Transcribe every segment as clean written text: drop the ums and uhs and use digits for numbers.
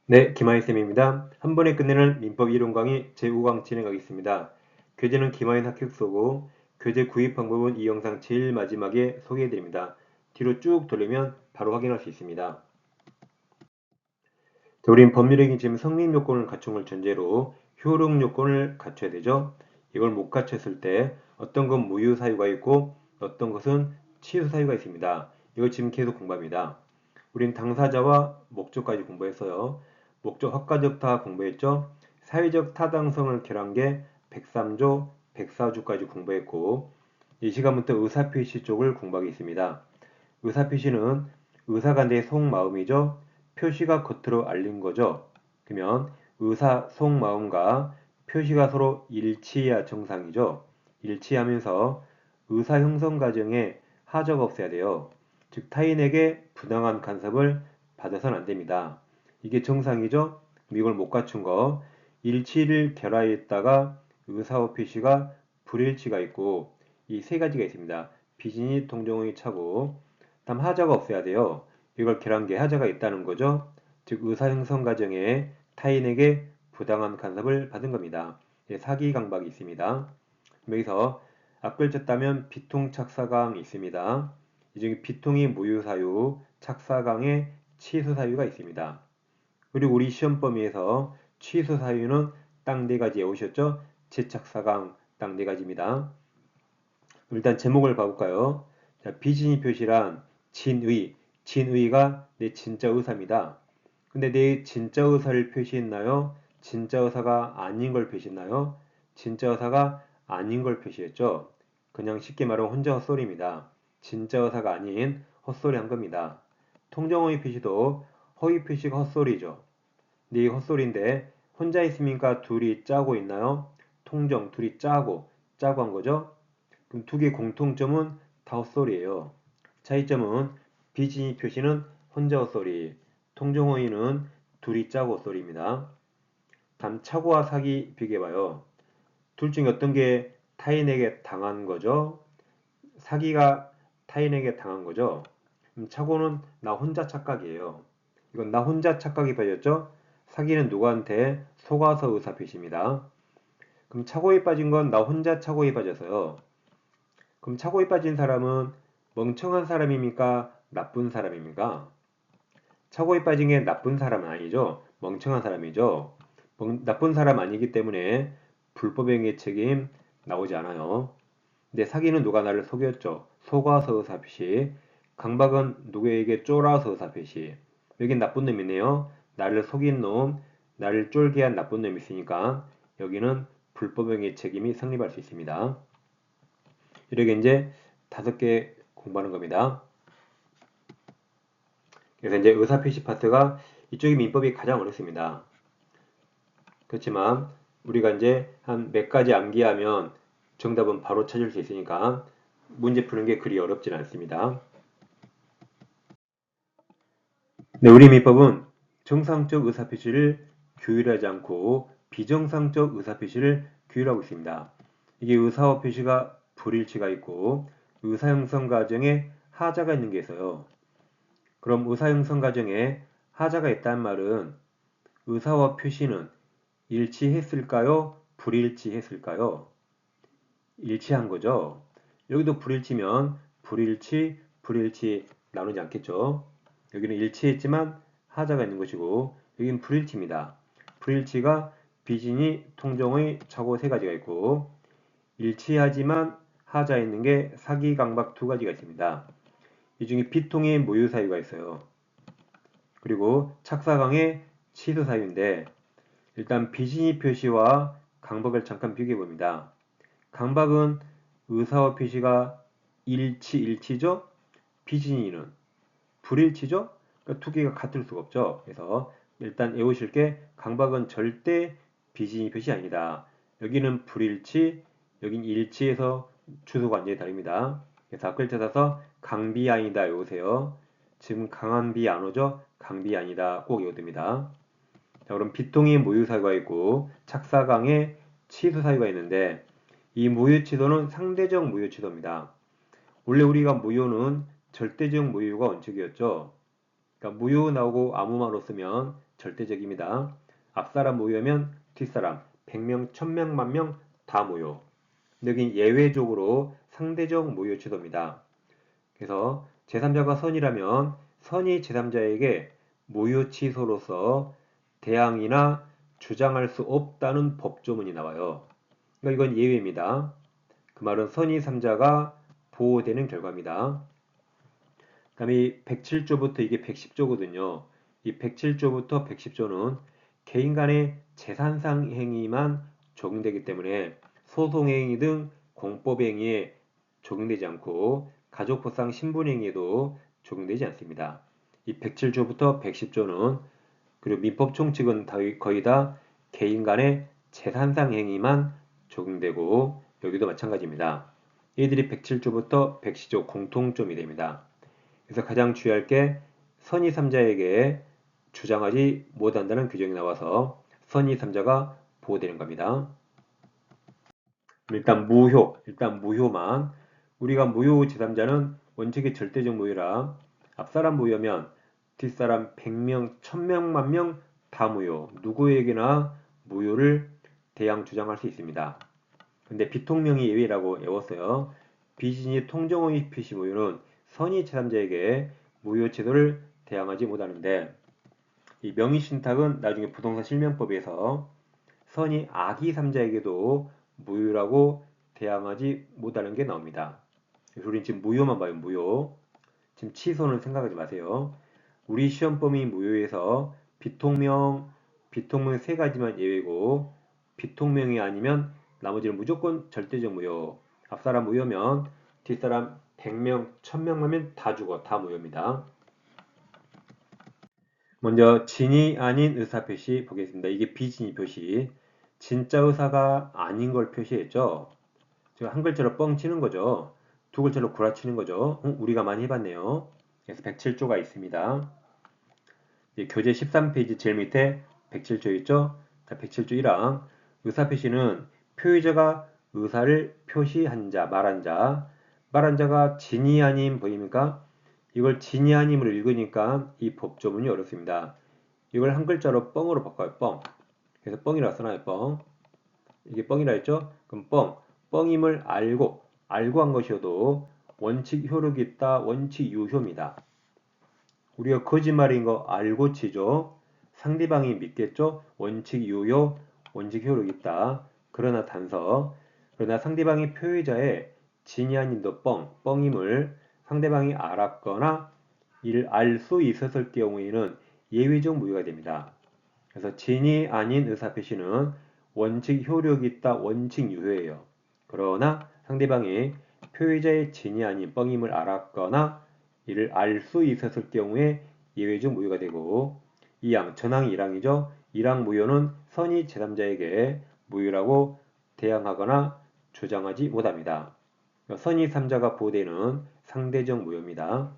네, 김하인쌤입니다. 한 번에 끝내는 민법 이론 강의 제5강 진행하겠습니다. 교재는 김하인 합격서고 교재 구입 방법은 이 영상 제일 마지막에 소개해드립니다. 뒤로 쭉 돌리면 바로 확인할 수 있습니다. 자, 우린 법률행위 지금 성립 요건을 갖춘 걸 전제로 효력 요건을 갖춰야 되죠. 이걸 못 갖췄을 때 어떤 건 무효 사유가 있고 어떤 것은 취소 사유가 있습니다. 이거 지금 계속 공부합니다. 우린 당사자와 목적까지 공부했어요. 목적 허가적 다 공부했죠. 사회적 타당성을 결한 게 103조, 104조까지 공부했고 이 시간부터 의사표시 쪽을 공부하겠습니다. 의사표시는 의사간의 속마음이죠. 표시가 겉으로 알린 거죠. 그러면 의사 속마음과 표시가 서로 일치해야 정상이죠. 일치하면서 의사 형성 과정에 하자가 없어야 돼요. 즉 타인에게 부당한 간섭을 받아서는 안 됩니다. 이게 정상이죠. 이걸 못 갖춘 거 일치를 결하했다가 의사와 표시가 불일치가 있고 이 세 가지가 있습니다. 비진이 동정의 차고 다음 하자가 없어야 돼요. 이걸 결한계 하자가 있다는 거죠. 즉 의사 형성 과정에 타인에게 부당한 간섭을 받은 겁니다. 예, 사기 강박이 있습니다. 여기서 앞글자 따면 비통 착사강이 있습니다. 이 중에 비통이 무효사유, 착사강에 취소사유가 있습니다. 그리고 우리 시험 범위에서 취소사유는 딱 네 가지 외우셨죠? 재착사강 딱 네 가지입니다. 일단 제목을 봐볼까요? 자, 비진이 표시란 진의가 내 진짜 의사입니다. 근데 내 진짜 의사를 표시했나요? 진짜 의사가 아닌 걸 표시했나요? 진짜 의사가 아닌 걸 표시했죠. 그냥 쉽게 말하면 혼자 헛소리입니다. 진짜 의사가 아닌 헛소리 한 겁니다. 통정어휘 표시도 허위 표시가 헛소리죠. 근데 이 헛소리인데 혼자 있으니까 둘이 짜고 있나요? 통정 둘이 짜고 한 거죠. 그럼 두 개의 공통점은 다 헛소리예요. 차이점은 비진이 표시는 혼자 헛소리, 통정어휘는 둘이 짜고 헛소리입니다. 다음 착오와 사기 비교해봐요. 둘 중에 어떤 게 타인에게 당한 거죠? 사기가 타인에게 당한 거죠? 착오는 나 혼자 착각이에요. 이건 나 혼자 착각이 빠졌죠? 사기는 누구한테? 속아서 의사표시입니다. 그럼 착오에 빠진 건 나 혼자 착오에 빠져서요. 그럼 착오에 빠진 사람은 멍청한 사람입니까? 나쁜 사람입니까? 착오에 빠진 게 나쁜 사람은 아니죠. 멍청한 사람이죠. 나쁜 사람 아니기 때문에 불법행위 책임 나오지 않아요. 근데 사기는 누가 나를 속였죠. 속아서 의사표시. 강박은 누구에게 쫄아서 의사표시. 여긴 나쁜 놈이네요. 나를 속인 놈, 나를 쫄게 한 나쁜 놈이 있으니까 여기는 불법행위 책임이 성립할 수 있습니다. 이렇게 이제 5개 공부하는 겁니다. 그래서 이제 의사표시 파트가 이쪽이 민법이 가장 어렵습니다. 그렇지만 우리가 이제 한 몇 가지 암기하면 정답은 바로 찾을 수 있으니까 문제 푸는 게 그리 어렵진 않습니다. 네, 우리 민법은 정상적 의사표시를 규율하지 않고 비정상적 의사표시를 규율하고 있습니다. 이게 의사와 표시가 불일치가 있고 의사 형성 과정에 하자가 있는 게 있어요. 그럼 의사 형성 과정에 하자가 있다는 말은 의사와 표시는 일치했을까요? 불일치했을까요? 일치한 거죠. 여기도 불일치면 불일치 나누지 않겠죠. 여기는 일치했지만 하자가 있는 것이고 여기는 불일치입니다. 불일치가 비진이 통정의 착오 세 가지가 있고 일치하지만 하자 있는 게 사기 강박 두 가지가 있습니다. 이 중에 비통의 무효 사유가 있어요. 그리고 착사강의 취소 사유인데 일단 비진이 표시와 강박을 잠깐 비교해 봅니다. 강박은 의사와 표시가 일치죠? 비진이는 불일치죠? 그러니까 두 개가 같을 수가 없죠. 그래서 일단 외우실 게 강박은 절대 비진이 표시 아니다. 여기는 불일치, 여긴 일치해서 주소가 완전히 다릅니다. 그래서 앞글 찾아서 강비 아니다 외우세요. 지금 강한 비 안 오죠? 강비 아니다 꼭 외워야 됩니다. 자, 그럼 비통이 무효사유가 있고 착사강에 취소사유가 있는데 이 무효취소는 상대적 무효취소입니다. 원래 우리가 무효는 절대적 무효가 원칙이었죠. 그러니까 무효 나오고 아무말로 쓰면 절대적입니다. 앞사람 무효면 뒷사람 100명, 1000명, 만명 다 무효. 여긴 예외적으로 상대적 무효 취소입니다. 그래서 제3자가 선이라면 선이 제3자에게 무효 취소로서 대항이나 주장할 수 없다는 법조문이 나와요. 그러니까 이건 예외입니다. 그 말은 선의 3자가 보호되는 결과입니다. 그 다음에 107조부터 이게 110조거든요. 이 107조부터 110조는 개인 간의 재산상 행위만 적용되기 때문에 소송행위 등 공법행위에 적용되지 않고 가족보상 신분행위에도 적용되지 않습니다. 이 107조부터 110조는 그리고 민법 총칙은 거의 다 개인 간의 재산상 행위만 적용되고 여기도 마찬가지입니다. 이들이 107조부터 110조 공통점이 됩니다. 그래서 가장 주의할 게 선의 3자에게 주장하지 못한다는 규정이 나와서 선의 3자가 보호되는 겁니다. 일단 무효만 우리가 무효 제3자는 원칙이 절대적 무효라 앞사람 무효면 뒷사람 100명, 1000명, 만명 다 무효. 누구에게나 무효를 대항 주장할 수 있습니다. 근데 비통명이 예외라고 외웠어요. 비진이 통정의 표시 무효는 선의 제3자에게 무효 제도를 대항하지 못하는데 이 명의신탁은 나중에 부동산 실명법에서 선의 악의 3자에게도 무효라고 대항하지 못하는 게 나옵니다. 그래서 우리는 지금 무효만 봐요. 무효. 지금 취소는 생각하지 마세요. 우리 시험 범위 무효에서 비통명 세 가지만 예외고 비통명이 아니면 나머지는 무조건 절대적 무효. 앞사람 무효면 뒷사람 100명, 1000명 하면 다 죽어. 다 무효입니다. 먼저 진이 아닌 의사 표시 보겠습니다. 이게 비진이 표시. 진짜 의사가 아닌 걸 표시했죠. 제가 한 글자로 뻥 치는 거죠. 두 글자로 구라치는 거죠. 우리가 많이 해봤네요. 그래서 107조가 있습니다. 교재 13페이지 제일 밑에 107조 있죠? 자, 107조 1항. 의사 표시는 표의자가 의사를 표시한 자, 말한 자. 말한 자가 진이 아님 보입니까? 이걸 진이 아님으로 읽으니까 이 법조문이 어렵습니다. 이걸 한 글자로 뻥으로 바꿔요. 뻥. 그래서 뻥이라 써놔요. 뻥. 이게 뻥이라 했죠? 그럼 뻥. 뻥임을 알고 한 것이어도 원칙 효력이 있다. 원칙 유효입니다. 우리가 거짓말인 거 알고 치죠. 상대방이 믿겠죠. 원칙 유효, 원칙 효력이 있다. 그러나 단서. 그러나 상대방이 표의자의 진이 아닌도 뻥임을 상대방이 알았거나 이를 알 수 있었을 경우에는 예외적 무효가 됩니다. 그래서 진이 아닌 의사표시는 원칙 효력이 있다. 원칙 유효예요. 그러나 상대방이 표의자의 진이 아닌 뻥임을 알았거나 이를 알 수 있었을 경우에 예외적 무효가 되고 2항, 전항이 1항이죠. 1항 무효는 선의 제3자에게 무효라고 대항하거나 주장하지 못합니다. 선의 3자가 보호되는 상대적 무효입니다.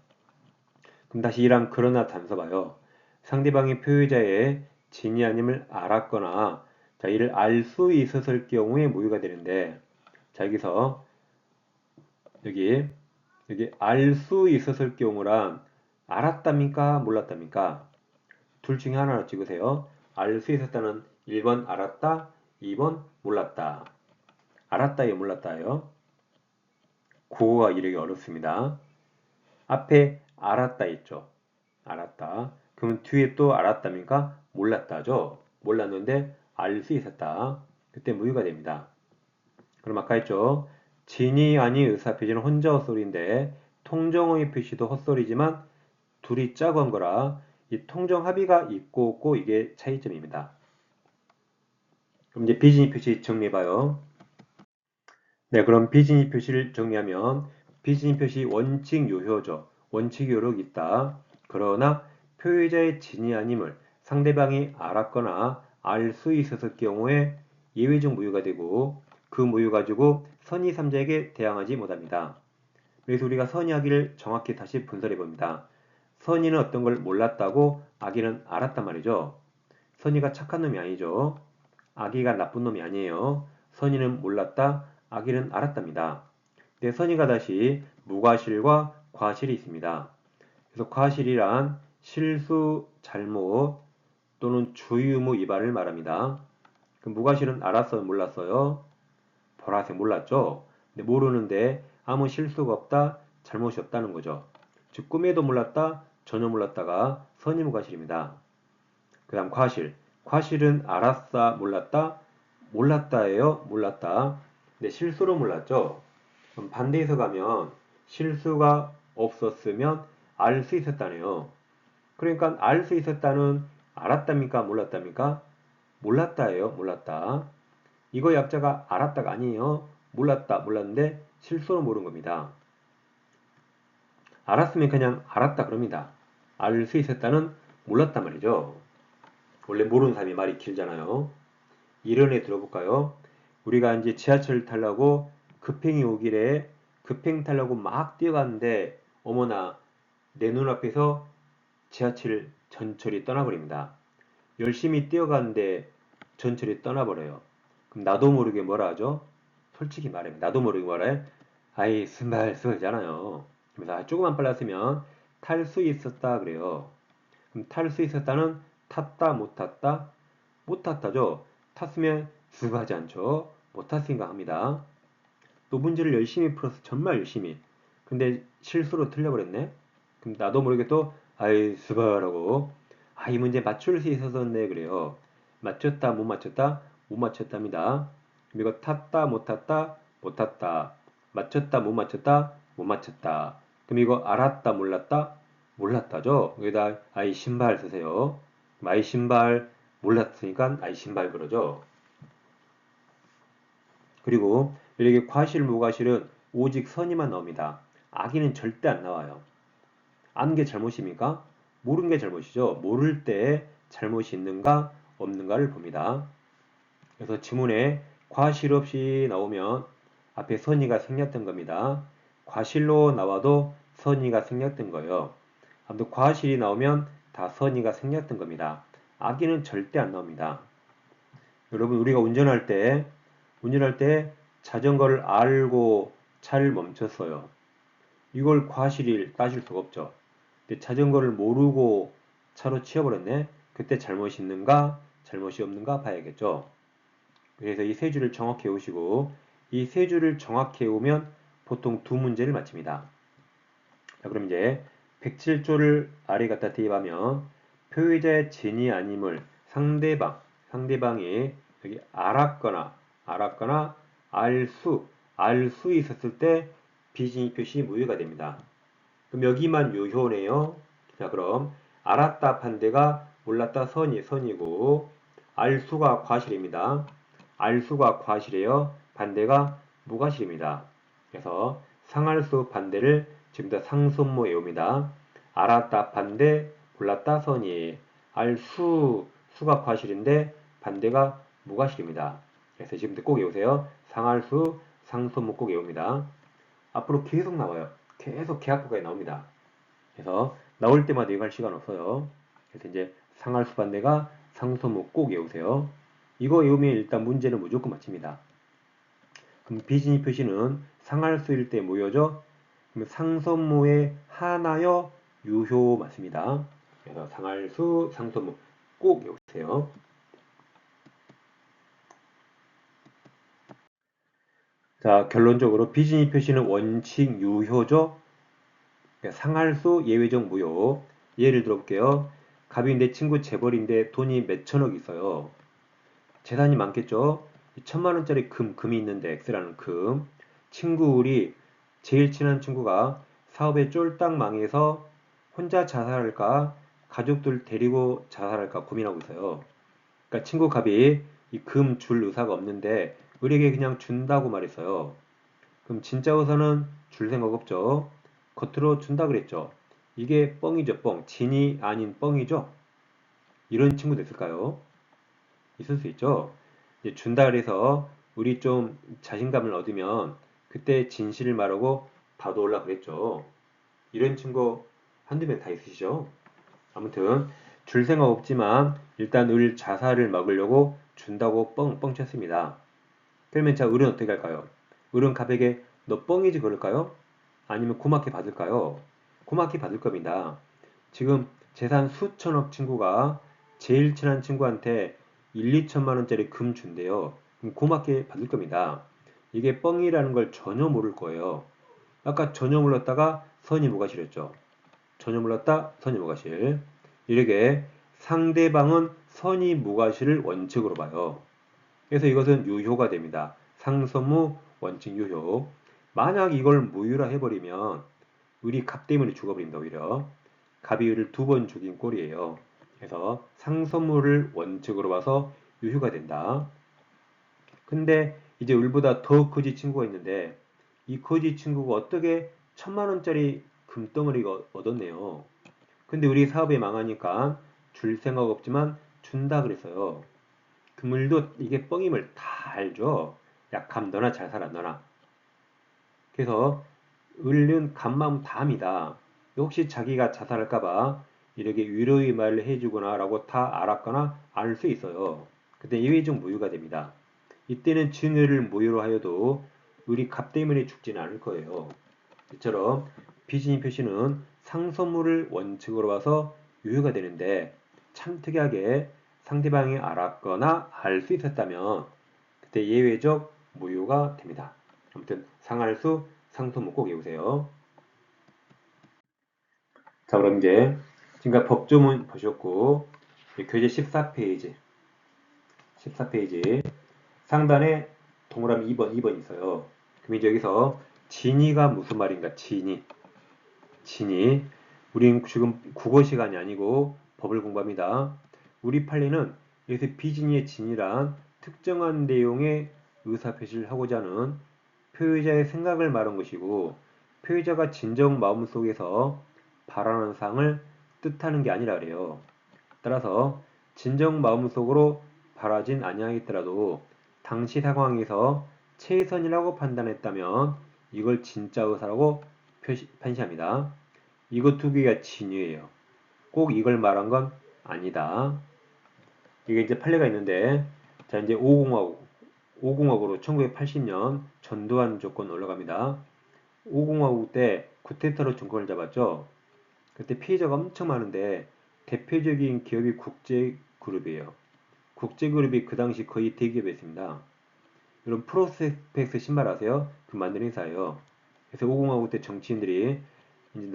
그럼 다시 1항 그러나 단서 봐요. 상대방이 표의자의 진이 아님을 알았거나 자, 이를 알 수 있었을 경우에 무효가 되는데 자, 여기서 여기 알 수 있었을 경우란 알았답니까? 몰랐답니까? 둘 중에 하나로 찍으세요. 알 수 있었다는 1번 알았다, 2번 몰랐다. 알았다요, 몰랐다요? 국어가 이르기 어렵습니다. 앞에 알았다 있죠. 알았다. 그러면 뒤에 또 알았답니까? 몰랐다죠. 몰랐는데 알 수 있었다. 그때 무효가 됩니다. 그럼 아까 했죠. 진이 아닌 의사표시는 혼자 헛소리인데 통정의 표시도 헛소리지만 둘이 짜고 한 거라 이 통정 합의가 있고 없고 이게 차이점입니다. 그럼 이제 비진이 표시 정리해봐요. 네, 그럼 비진이 표시를 정리하면 비진이 표시 원칙 유효죠. 원칙 효력이 있다. 그러나 표의자의 진이 아님을 상대방이 알았거나 알 수 있었을 경우에 예외적 무효가 되고 그 무효 가지고 선의 3자에게 대항하지 못합니다. 그래서 우리가 선의 악의를 정확히 다시 분석해 봅니다. 선의는 어떤 걸 몰랐다고 악의는 알았단 말이죠. 선의가 착한 놈이 아니죠. 악의가 나쁜 놈이 아니에요. 선의는 몰랐다, 악의는 알았답니다. 근데 선의가 다시 무과실과 과실이 있습니다. 그래서 과실이란 실수, 잘못 또는 주의의무 위반을 말합니다. 그럼 무과실은 알았어요, 몰랐어요? 보라색 몰랐죠? 근데 모르는데 아무 실수가 없다, 잘못이 없다는 거죠. 즉 꿈에도 몰랐다, 전혀 몰랐다가 선의 무과실입니다. 그 다음 과실. 과실은 알았다, 몰랐다, 몰랐다예요, 몰랐다. 근데 실수로 몰랐죠? 그럼 반대에서 가면 실수가 없었으면 알 수 있었다네요. 그러니까 알 수 있었다는 알았답니까, 몰랐답니까? 몰랐다예요, 몰랐다. 이거 약자가 알았다가 아니에요. 몰랐다, 몰랐는데 실수로 모른 겁니다. 알았으면 그냥 알았다 그럽니다. 알 수 있었다는 몰랐단 말이죠. 원래 모르는 사람이 말이 길잖아요. 이런 애 들어볼까요? 우리가 이제 지하철 타려고 급행이 오길래 급행 타려고 막 뛰어갔는데 어머나 내 눈앞에서 지하철 전철이 떠나버립니다. 열심히 뛰어갔는데 전철이 떠나버려요. 그럼 나도 모르게 뭐라 하죠? 솔직히 말해. 나도 모르게 뭐라 해? 아이 스발 쓰잖아요. 그래서 조금만 빨랐으면 탈 수 있었다 그래요. 그럼 탈 수 있었다는 탔다 못 탔다? 못 탔다죠. 탔으면 수고하지 않죠. 못 탔으니까 합니다. 또 문제를 열심히 풀어서 정말 열심히. 근데 실수로 틀려버렸네. 그럼 나도 모르게 또 아이 수바라고 이 문제 맞출 수 있었네 그래요. 맞췄다 못 맞췄다 못 맞췄답니다. 그럼 이거 탔다 못 탔다 못 탔다 맞췄다 못 맞췄다 못 맞췄다. 그럼 이거 알았다 몰랐다 몰랐다죠. 여기다 아이 신발 쓰세요. 아이 신발 몰랐으니까 아이 신발 그러죠. 그리고 이렇게 과실 무과실은 오직 선의만 나옵니다. 악의는 절대 안 나와요. 아는 게 잘못입니까? 모르는 게 잘못이죠. 모를 때 잘못이 있는가 없는가를 봅니다. 그래서 지문에 과실 없이 나오면 앞에 선의가 생략된 겁니다. 과실로 나와도 선의가 생략된 거예요. 아무튼 과실이 나오면 다 선의가 생략된 겁니다. 악의는 절대 안 나옵니다. 여러분 우리가 운전할 때 자전거를 알고 차를 멈췄어요. 이걸 과실을 따질 수가 없죠. 근데 자전거를 모르고 차로 치워버렸네. 그때 잘못이 있는가 잘못이 없는가 봐야겠죠. 그래서 이 세 줄을 정확히 외우시고 이 세 줄을 정확히 외우면 보통 두 문제를 맞춥니다. 자, 그럼 이제 107조를 아래 갖다 대입하면 표의자의 진이 아님을 상대방이 여기 알았거나 알 수 있었을 때 비진이 표시 무효가 됩니다. 그럼 여기만 유효네요. 자, 그럼 알았다 판대가 몰랐다 선이고 알수가 과실입니다. 알수가 과실이에요. 반대가 무과실입니다. 그래서 상할수 반대를 지금부터 상수모 외웁니다. 알았다 반대 몰랐다 선이 수가 과실인데 반대가 무과실입니다. 그래서 지금부터 꼭 외우세요. 상할수 상수모 꼭 외웁니다. 앞으로 계속 나와요. 계속 계약구가 나옵니다. 그래서 나올 때마다 이거 할 시간 없어요. 그래서 이제 상할수 반대가 상수모 꼭 외우세요. 이거 외우면 일단 문제는 무조건 맞춥니다. 그럼 비진이 표시는 상할수일 때 뭐여죠? 그럼 상선모의 하나여 유효 맞습니다. 그래서 상할수, 상선모 꼭 외우세요. 자, 결론적으로 비진이 표시는 원칙 유효죠? 상할수, 예외적 무효. 예를 들어볼게요. 갑이 내 친구 재벌인데 돈이 몇 천억 있어요. 재산이 많겠죠? 1000만원짜리 금이 있는데 X라는 금. 우리 제일 친한 친구가 사업에 쫄딱 망해서 혼자 자살할까 가족들 데리고 자살할까 고민하고 있어요. 그러니까 친구 갑이 이 금 줄 의사가 없는데 우리에게 그냥 준다고 말했어요. 그럼 진짜 의사는 줄 생각 없죠. 겉으로 준다 그랬죠. 이게 뻥이죠, 뻥. 진이 아닌 뻥이죠. 이런 친구도 있을까요? 있을 수 있죠. 이제 준다 그래서 우리 좀 자신감을 얻으면 그때 진실을 말하고 받아올라 그랬죠. 이런 친구 한두 명 다 있으시죠? 아무튼 줄 생각 없지만 일단 을 자살을 막으려고 준다고 뻥뻥 쳤습니다. 그러면 자 을은 어떻게 할까요? 을은 갑에게 너 뻥이지 그럴까요? 아니면 고맙게 받을까요? 고맙게 받을 겁니다. 지금 재산 수천억 친구가 제일 친한 친구한테 1, 2천만 원짜리 금 준대요. 그럼 고맙게 받을 겁니다. 이게 뻥이라는 걸 전혀 모를 거예요. 아까 전혀 몰랐다가 선이 무과실이었죠. 전혀 몰랐다 선이 무과실. 이렇게 상대방은 선이 무과실을 원칙으로 봐요. 그래서 이것은 유효가 됩니다. 상선무 원칙 유효. 만약 이걸 무효라 해버리면 을이 갑 때문에 죽어버립니다. 오히려 갑이 을을 두 번 죽인 꼴이에요. 그래서 상선무를 원칙으로 봐서 유효가 된다. 근데 이제 을보다 더 거지 친구가 있는데 이 거지 친구가 어떻게 1,000만 원짜리 금덩어리가 얻었네요. 근데 우리 사업이 망하니까 줄 생각 없지만 준다 그랬어요. 그물도 이게 뻥임을 다 알죠. 약함 너나 잘 살아 너나. 그래서 을은 간마음 다 합니다. 혹시 자기가 자살할까봐 이렇게 위로의 말을 해주거나 라고 다 알았거나 알 수 있어요. 그때 예외적 무효가 됩니다. 이때는 증여를 무효로 하여도 을이 갑 때문에 죽지는 않을 거예요. 이처럼 비진이 표시는 상선물을 원칙으로 봐서 유효가 되는데 참 특이하게 상대방이 알았거나 알 수 있었다면 그때 예외적 무효가 됩니다. 아무튼 상할수 상소문 꼭 외우세요. 자, 그럼 이제 지금까지 법조문 보셨고 교재 14페이지 14페이지 상단에 동그라미 2번 있어요. 그럼 이제 여기서 진이가 무슨 말인가? 진이 우린 지금 국어 시간이 아니고 법을 공부합니다. 우리 판례는 여기서 비진이의 진이란 특정한 내용의 의사표시를 하고자 하는 표의자의 생각을 말한 것이고 표의자가 진정 마음속에서 바라는 사항을 뜻하는 게 아니라 그래요. 따라서 진정 마음속으로 바라진 아니하겠더라도 당시 상황에서 최선이라고 판단했다면 이걸 진짜 의사라고 판시합니다. 이것 두 개가 진위예요. 꼭 이걸 말한 건 아니다. 이게 이제 판례가 있는데 자 이제 5공화국으로 1980년 전두환 조건 올라갑니다. 5공화국 때 쿠데타로 정권을 잡았죠. 그때 피해자가 엄청 많은데 대표적인 기업이 국제그룹이에요. 국제그룹이 그 당시 거의 대기업이었습니다. 여러분 프로스펙스 신발 아세요? 그 만드는 회사예요. 그래서 5공화국 때 정치인들이 이제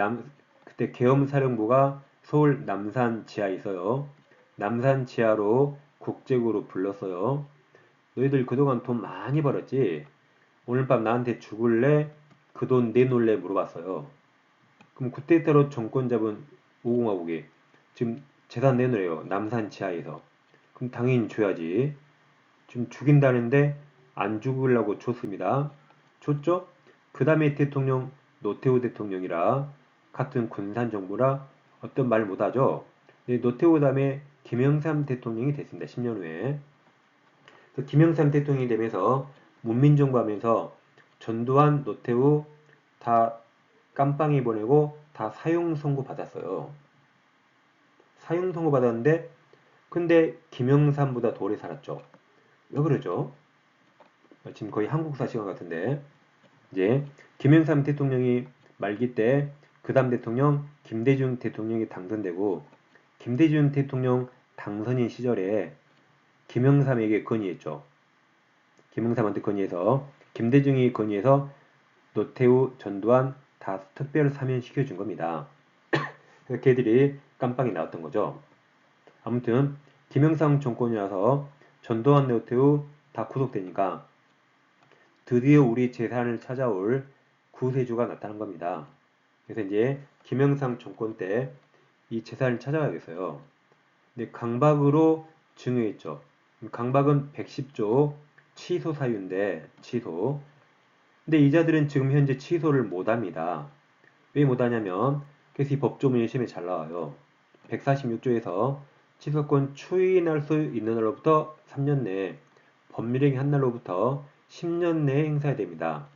그때 계엄사령부가 서울 남산 지하에 있어요. 남산 지하로 국제그룹 불렀어요. 너희들 그동안 돈 많이 벌었지? 오늘 밤 나한테 죽을래? 그 돈 내놓을래? 물어봤어요. 그럼 그때따로 정권 잡은 5공화국이 지금 재산 내놓으래요. 남산 지하에서. 그럼 당연히 줘야지. 지금 죽인다는데 안 죽으려고 줬습니다. 줬죠? 그 다음에 대통령 노태우 대통령이라 같은 군산정부라 어떤 말 못하죠. 노태우 다음에 김영삼 대통령이 됐습니다. 10년 후에. 김영삼 대통령이 되면서 문민정부 하면서 전두환, 노태우 다 깜빵이 보내고 다 사형 선고 받았어요. 사형 선고 받았는데 근데 김영삼보다 더 오래 살았죠. 왜 그러죠? 지금 거의 한국사 시간 같은데 이제 김영삼 대통령이 말기 때 그 다음 대통령 김대중 대통령이 당선되고 김대중 대통령 당선인 시절에 김영삼에게 건의했죠. 김영삼한테 건의해서 김대중이 건의해서 노태우, 전두환 다 특별 사면 시켜준 겁니다. 그래서 걔들이 깜빵이 나왔던 거죠. 아무튼 김영삼 정권이라서 전두환, 노태우 다 구속되니까 드디어 우리 재산을 찾아올 구세주가 나타난 겁니다. 그래서 이제 김영삼 정권 때 이 재산을 찾아가겠어요. 근데 강박으로 증여했죠. 강박은 110조 취소 사유인데 취소. 근데 이자들은 지금 현재 취소를 못합니다. 왜 못하냐면 그래서 이 법조문이 시험에 잘 나와요. 146조에서 취소권 추인할 수 있는 날로부터 3년 내에 법률행위 한 날로부터 10년 내에 행사해야 됩니다.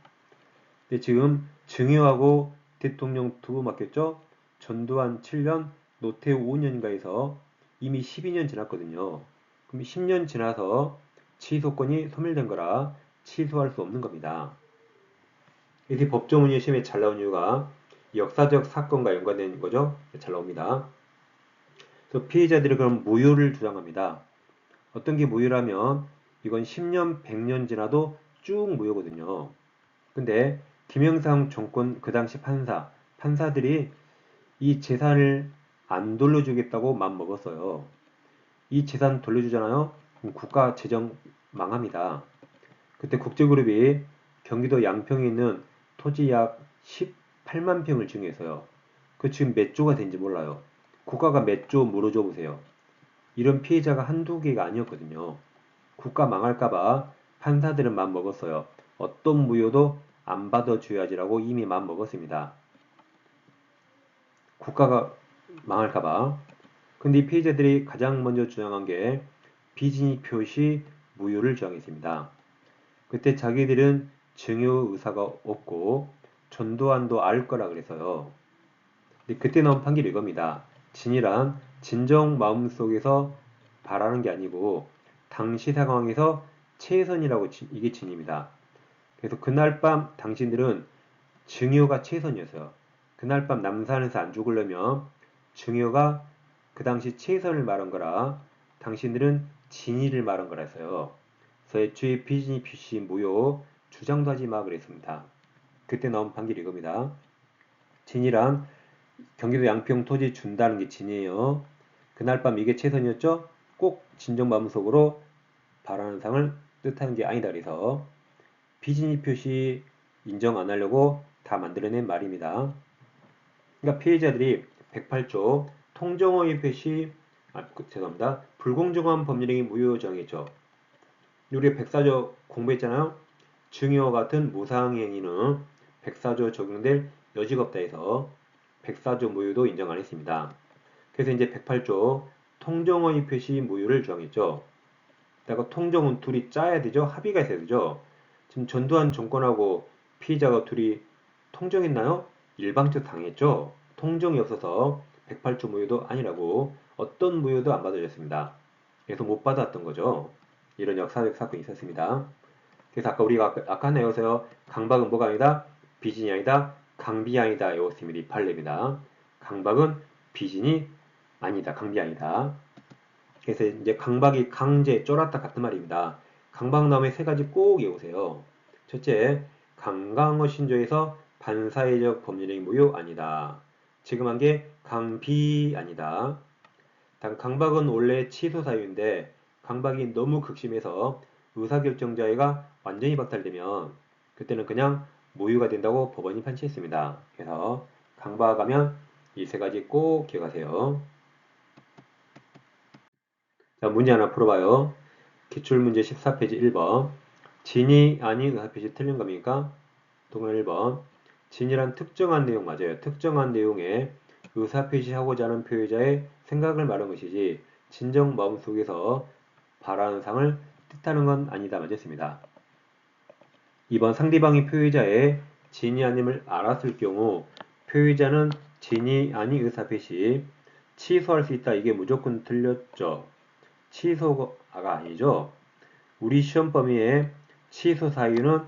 근데 지금 증여하고 대통령 두 번 맡겼죠? 전두환 7년, 노태우 5년인가 해서 이미 12년 지났거든요. 그럼 10년 지나서 취소권이 소멸된 거라 취소할 수 없는 겁니다. 이게 법조문이 시험에 잘 나온 이유가 역사적 사건과 연관된 거죠? 잘 나옵니다. 그래서 피해자들이 그럼 무효를 주장합니다. 어떤 게 무효라면 이건 10년, 100년 지나도 쭉 무효거든요. 근데 김영삼 정권 그 당시 판사들이 이 재산을 안 돌려주겠다고 맘먹었어요. 이 재산 돌려주잖아요. 그럼 국가 재정 망합니다. 그때 국제그룹이 경기도 양평에 있는 토지 약 18만 평을 증여했어요. 그 지금 몇 조가 된지 몰라요. 국가가 몇 조 물어줘 보세요. 이런 피해자가 한두 개가 아니었거든요. 국가 망할까봐 판사들은 맘먹었어요. 어떤 무효도 안 받아줘야지라고 이미 맘먹었습니다. 국가가 망할까봐. 근데 이 피해자들이 가장 먼저 주장한 게 비진입 표시 무효를 주장했습니다. 그때 자기들은 증여 의사가 없고 전두환도 알 거라 그래서요. 근데 그때 나온 판결이 이겁니다. 진이란 진정 마음속에서 바라는 게 아니고 당시 상황에서 최선이라고 이게 진입니다. 그래서 그날 밤 당신들은 증여가 최선이었어요. 그날 밤 남산에서 안 죽으려면 증여가 그 당시 최선을 말한 거라 당신들은 진의를 말한 거라 했어요. 그래서 애초에 비진이 표시 무효 주장도 하지 마 그랬습니다. 그때 나온 판결이 이겁니다. 진이란 경기도 양평 토지 준다는 게 진이에요. 그날 밤 이게 최선이었죠? 꼭 진정 마음속으로 바라는 상을 뜻하는 게 아니다 그래서 비진입 표시 인정 안 하려고 다 만들어낸 말입니다. 그러니까 피해자들이 108조 통정허위 표시 죄송합니다. 불공정한 법률행위 무효 정했죠. 우리 104조 공부했잖아요. 증여 같은 무상행위는 104조 적용될 여지가 없다 해서 104조 무효도 인정 안 했습니다. 그래서 이제 108조 통정허위 표시 무효를 정했죠. 그러니까 통정은 둘이 짜야 되죠. 합의가 있어야 되죠. 지금 전두환 정권하고 피의자가 둘이 통정했나요? 일방적 당했죠. 통정이 없어서 108조 무효도 아니라고 어떤 무효도 안 받아줬습니다. 그래서 못 받았던 거죠. 이런 역사적 사건이 있었습니다. 그래서 아까 우리가 아까 내어서요. 강박은 뭐가 아니다? 비진이 아니다. 강비 아니다. 외웠습니다. 이 판례입니다. 강박은 비진이 아니다. 강비 아니다. 그래서 이제 강박이 강제, 쫄았다 같은 말입니다. 강박 나오면 세 가지 꼭 외우세요. 첫째, 강강어 신조에서 반사회적 법률행위 무효 아니다. 지금 한 게 강비 아니다. 단 강박은 원래 취소 사유인데 강박이 너무 극심해서 의사결정자가 완전히 박탈되면 그때는 그냥 무효가 된다고 법원이 판시했습니다. 그래서 강박하면 이 세 가지 꼭 기억하세요. 자, 문제 하나 풀어봐요. 기출문제 14페이지 1번. 진이 아닌 의사표시 틀린 겁니까? 동그란 1번. 진이란 특정한 내용 맞아요. 특정한 내용에 의사표시하고자 하는 표의자의 생각을 말한 것이지 진정 마음속에서 바라는 상을 뜻하는 건 아니다. 맞았습니다. 2번 상대방이 표의자의 진이 아님을 알았을 경우 표의자는 진이 아닌 의사표시 취소할 수 있다. 이게 무조건 틀렸죠. 취소가 아니죠. 우리 시험 범위에 취소 사유는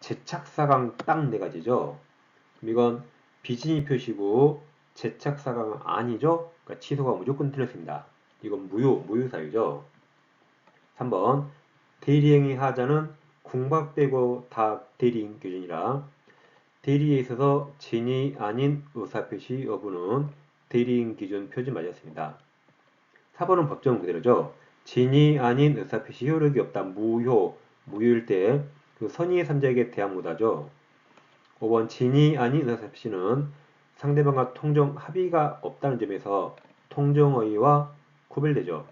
제착사강 딱 네 가지죠. 그럼 이건 비진이 표시고 제착사강은 아니죠. 그러니까 취소가 무조건 틀렸습니다. 이건 무효 사유죠. 3번 대리행위 하자는 궁박되고 다 대리인 기준이라 대리에 있어서 진이 아닌 의사표시 여부는 대리인 기준 표준 맞았습니다. 4번은 법정 그대로죠. 진이 아닌 의사표시 효력이 없다. 무효일 때 그 선의의 삼자에게 대항 못하죠. 5번 진이 아닌 의사표시는 상대방과 통정 합의가 없다는 점에서 통정허위와 구별되죠.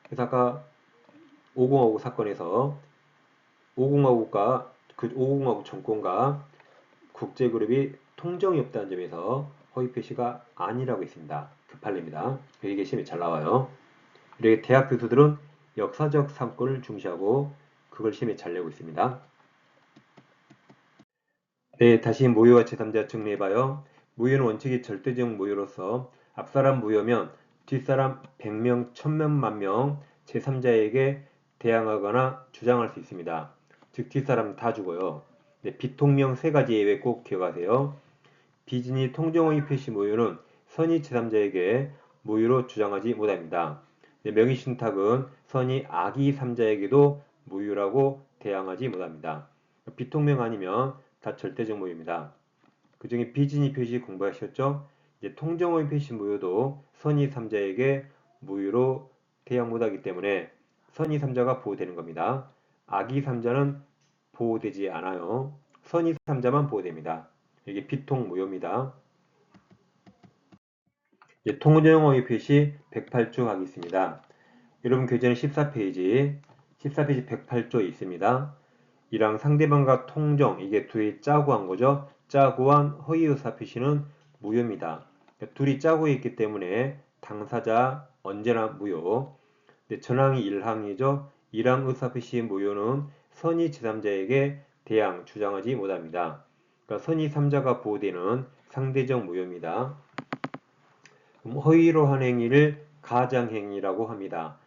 그래서 아까 5공화국 사건에서 5공화국 정권과 국제그룹이 통정이 없다는 점에서 허위 표시가 아니라고 있습니다. 그 판례입니다. 이게 시험에 잘 나와요. 이렇게 대학 교수들은 역사적 사건을 중시하고 그걸 시험에 잘 내고 있습니다. 네, 다시 무효와 제3자 정리해봐요. 무효는 원칙이 절대적 무효로서 앞사람 무효면 뒷사람 100명, 1000명, 만명 제3자에게 대항하거나 주장할 수 있습니다. 즉 뒷사람 다 죽어요. 네, 비통명 세 가지 예외 꼭 기억하세요. 비진이 통정허위 표시 무효는 선의 제3자에게 무효로 주장하지 못합니다. 명의신탁은 선이 악의 삼자에게도 무효라고 대항하지 못합니다. 비통명 아니면 다 절대적 무효입니다. 그 중에 비진의 표시 공부하셨죠? 이제 통정의 표시 무효도 선의 삼자에게 무효로 대항 못하기 때문에 선의 삼자가 보호되는 겁니다. 악의 삼자는 보호되지 않아요. 선의 삼자만 보호됩니다. 이게 비통 무효입니다. 이제 통정의 표시 108조 하겠습니다. 여러분 교재는 14페이지 108조 있습니다. 이랑 상대방과 통정, 이게 둘이 짜고 한 거죠. 짜고 한 허위의사 표시는 무효입니다. 그러니까 둘이 짜고 있기 때문에 당사자 언제나 무효. 전항이 1항이죠. 1항 의사 표시 무효는 선의 제3자에게 대항 주장하지 못합니다. 그러니까 선의 3자가 보호되는 상대적 무효입니다. 그럼 허위로 한 행위를 가장행위라고 합니다.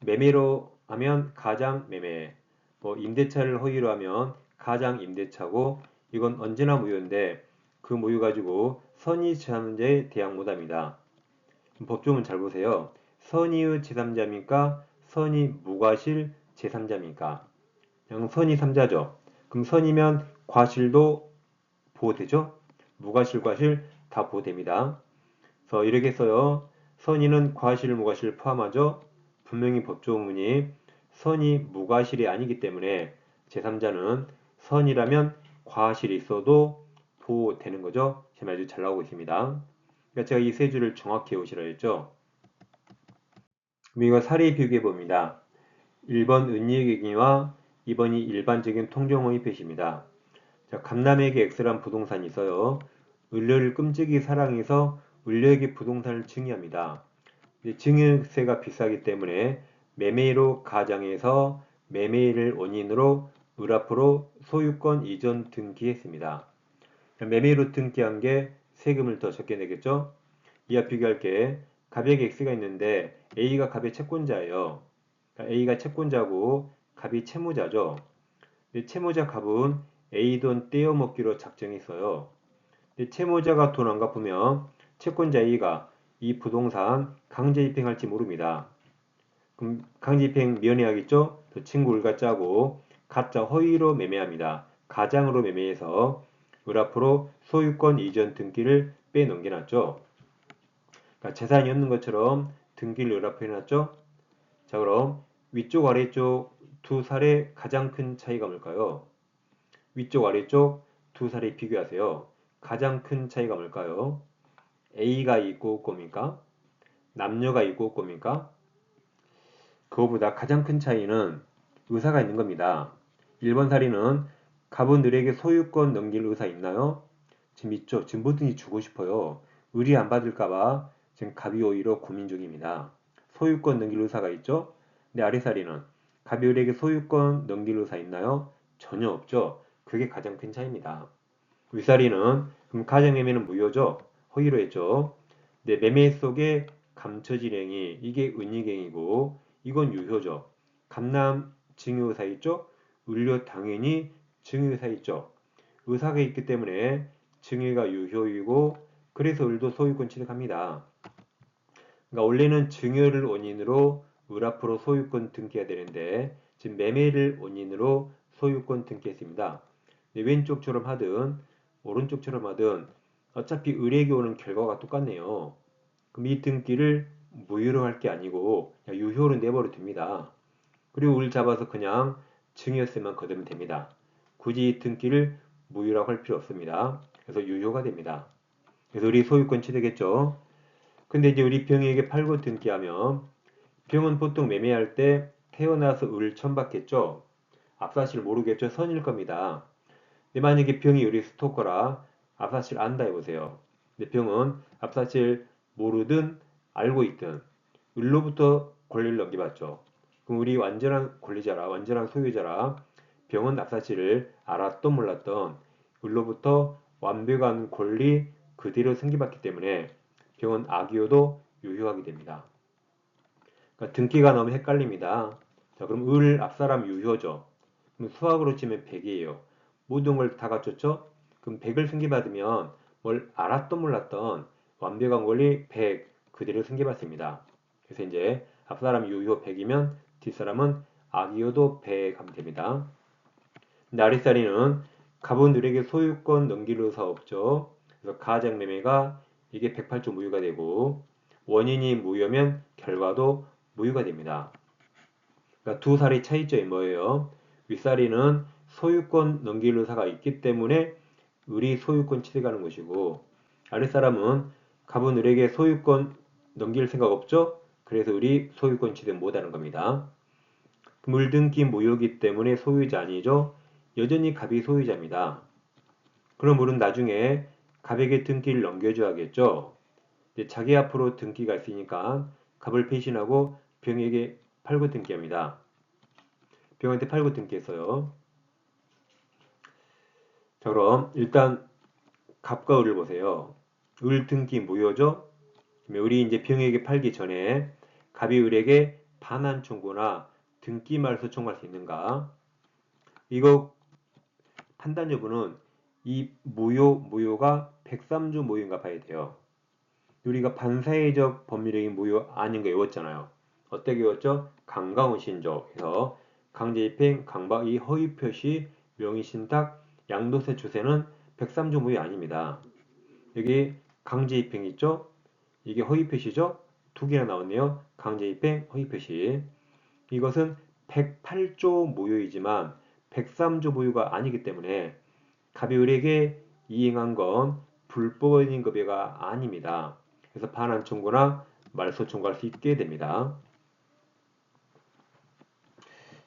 매매로 하면 가장매매, 임대차를 허위로 하면 가장임대차고 이건 언제나 무효인데 그 무효 가지고 선의 제3자에 대항 못합니다. 법조문 잘 보세요. 선의의 제3자입니까? 선의 무과실 제3자입니까? 그냥 선의 3자죠. 그럼 선이면 과실도 보호되죠? 무과실, 과실 다 보호됩니다. 그래서 이렇게 써요. 선의는 과실, 무과실 포함하죠? 분명히 법조문이 선이 무과실이 아니기 때문에 제3자는 선이라면 과실이 있어도 보호되는 거죠. 지금 아주 잘 나오고 있습니다. 그러니까 제가 이 세 줄을 정확히 외우시라 했죠. 그럼 이거 사례 비교해 봅니다. 1번 은닉행위와 2번이 일반적인 통정의 표시입니다. 자, 감남에게 X란 부동산이 있어요. 을려를 끔찍이 사랑해서 을려에게 부동산을 증여합니다. 증여세가 비싸기 때문에 매매로 가정해서 매매를 원인으로 을 앞으로 소유권 이전 등기했습니다. 매매로 등기한 게 세금을 더 적게 내겠죠? 이와 비교할게. 갑에게 X가 있는데 A가 갑의 채권자예요. 그러니까 A가 채권자고 갑이 채무자죠. 채무자 갑은 A 돈 떼어먹기로 작정했어요. 채무자가 돈 안 갚으면 채권자 A가 이 부동산 강제 입행할지 모릅니다. 그럼 강제 입행 면회하겠죠? 친구 을과 짜고 가짜 허위로 매매합니다. 가장으로 매매해서 을 앞으로 소유권 이전 등기를 빼넘겨놨죠. 그러니까 재산이 없는 것처럼 등기를 을 앞에 해놨죠. 자, 그럼 위쪽 아래쪽 두 살의 가장 큰 차이가 뭘까요? 위쪽 아래쪽 두 살이 비교하세요. 가장 큰 차이가 뭘까요? A가 있고 겁니까? 남녀가 있고 겁니까? 그거보다 가장 큰 차이는 의사가 있는 겁니다. 1번 사례는 갑은 을에게 소유권 넘길 의사 있나요? 지금 있죠. 지금 뭐든지 주고 싶어요. 을이 안 받을까봐 지금 갑이 오히려 고민 중입니다. 소유권 넘길 의사가 있죠. 근데 아래 사례는 갑이 을에게 소유권 넘길 의사 있나요? 전혀 없죠. 그게 가장 큰 차이입니다. 윗사례는 그럼 가정매매는 무효죠. 허위로 했죠. 근데 매매 속에 감춰질 행위 이게 은닉행위고 이건 유효죠. 감남 증여의사 있죠. 을료 당연히 증여의사 있죠. 의사가 있기 때문에 증여가 유효이고 그래서 을도 소유권 취득합니다. 그러니까 원래는 증여를 원인으로 을 앞으로 소유권 등기해야 되는데 지금 매매를 원인으로 소유권 등기했습니다. 왼쪽처럼 하든 오른쪽처럼 하든 어차피 을에게 오는 결과가 똑같네요. 그럼 이 등기를 무효로 할 게 아니고 유효로 내버려 둡니다. 그리고 을 잡아서 그냥 증여세만 거두면 됩니다. 굳이 이 등기를 무효라고 할 필요 없습니다. 그래서 유효가 됩니다. 그래서 우리 소유권 취득했죠. 근데 이제 우리 병에게 팔고 등기하면 병은 보통 매매할 때 태어나서 을을 처음 받겠죠. 앞사실 모르겠죠. 선일 겁니다. 근데 만약에 병이 우리 스토커라 앞사실 안다 해보세요. 근데 병은 앞사실 모르든 알고 있든 을로부터 권리를 넘겨받죠. 그럼 우리 완전한 권리자라 완전한 소유자라 병은 앞사실을 알았던 몰랐던 을로부터 완벽한 권리 그대로 승계받기 때문에 병은 악이어도 유효하게 됩니다. 그러니까 등기가 너무 헷갈립니다. 자, 그럼 을 앞사람 유효죠. 그럼 수학으로 치면 100이에요. 모든 걸 다 갖췄죠? 그럼 100을 승계받으면 뭘 알았던 몰랐던 완벽한 권리 100, 그대로 승계받습니다. 그래서 이제 앞사람 유효 100이면 뒷사람은 악이어도 100 하면 됩니다. 근데 아랫사리는 갑은 누에게 소유권 넘길 의사 없죠. 그래서 가장매매가 이게 108조 무효가 되고 원인이 무효면 결과도 무효가 됩니다. 그러니까 두 살이 차이점이 뭐예요? 윗사리는 소유권 넘길 의사가 있기 때문에 을이 소유권 취득하는 것이고 아랫사람은 갑은 을에게 소유권 넘길 생각 없죠? 그래서 을이 소유권 취득 못하는 겁니다. 물등기 무효이기 때문에 소유자 아니죠? 여전히 갑이 소유자입니다. 그럼 을은 나중에 갑에게 등기를 넘겨줘야겠죠? 자기 앞으로 등기가 있으니까 갑을 배신하고 병에게 팔고 등기합니다. 병한테 팔고 등기했어요. 자, 그럼 일단 갑과 을을 보세요. 을 등기 무효죠? 을이 이제 병에게 팔기 전에 갑이 을에게 반환 청구나 등기 말소 청구할 수 있는가? 이거 판단 여부는 이 무효가 103조 무효인가 봐야 돼요. 우리가 반사회적 법률행위 무효 아닌 거 외웠잖아요. 어떻게 외웠죠? 강강의 신조. 그래서 강제입행, 강박이 허위 표시, 명의신탁, 양도세 추세는 103조 무효 아닙니다. 여기 강제입행 있죠? 이게 허위 표시죠? 두 개나 나왔네요. 강제입행, 허위 표시. 이것은 108조 무효이지만 103조 무효가 아니기 때문에 갑이 을에게 이행한 건 불법인 급여가 아닙니다. 그래서 반환 청구나 말소 청구할 수 있게 됩니다.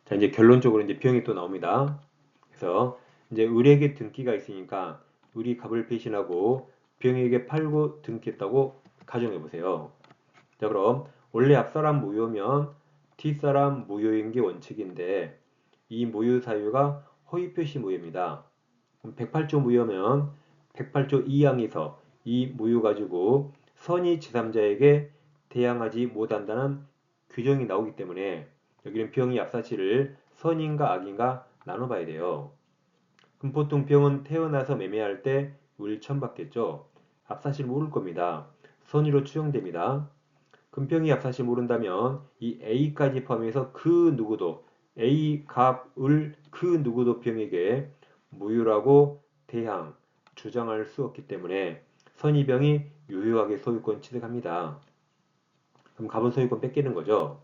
자, 이제 결론적으로 이제 비용이 또 나옵니다. 그래서 이제 을에게 등기가 있으니까 을이 갑을 배신하고 병에게 팔고 등기했다고 가정해 보세요. 자, 그럼 원래 앞사람 무효면 뒷사람 무효인 게 원칙인데 이 무효 사유가 허위 표시 무효입니다. 108조 무효면 108조 2항에서 이 무효 가지고 선의 제3자에게 대항하지 못한다는 규정이 나오기 때문에 여기는 병이 앞사치를 선인가 악인가 나눠봐야 돼요. 그럼 보통 병은 태어나서 매매할 때 을천 받겠죠. 앞사실 모를 겁니다. 선의로 추정됩니다. 그럼 병이 앞사실 모른다면 이 A까지 포함해서 그 누구도 A, 갑, 을 그 누구도 병에게 무효라고 대항, 주장할 수 없기 때문에 선의병이 유효하게 소유권 취득합니다. 그럼 갑은 소유권 뺏기는 거죠.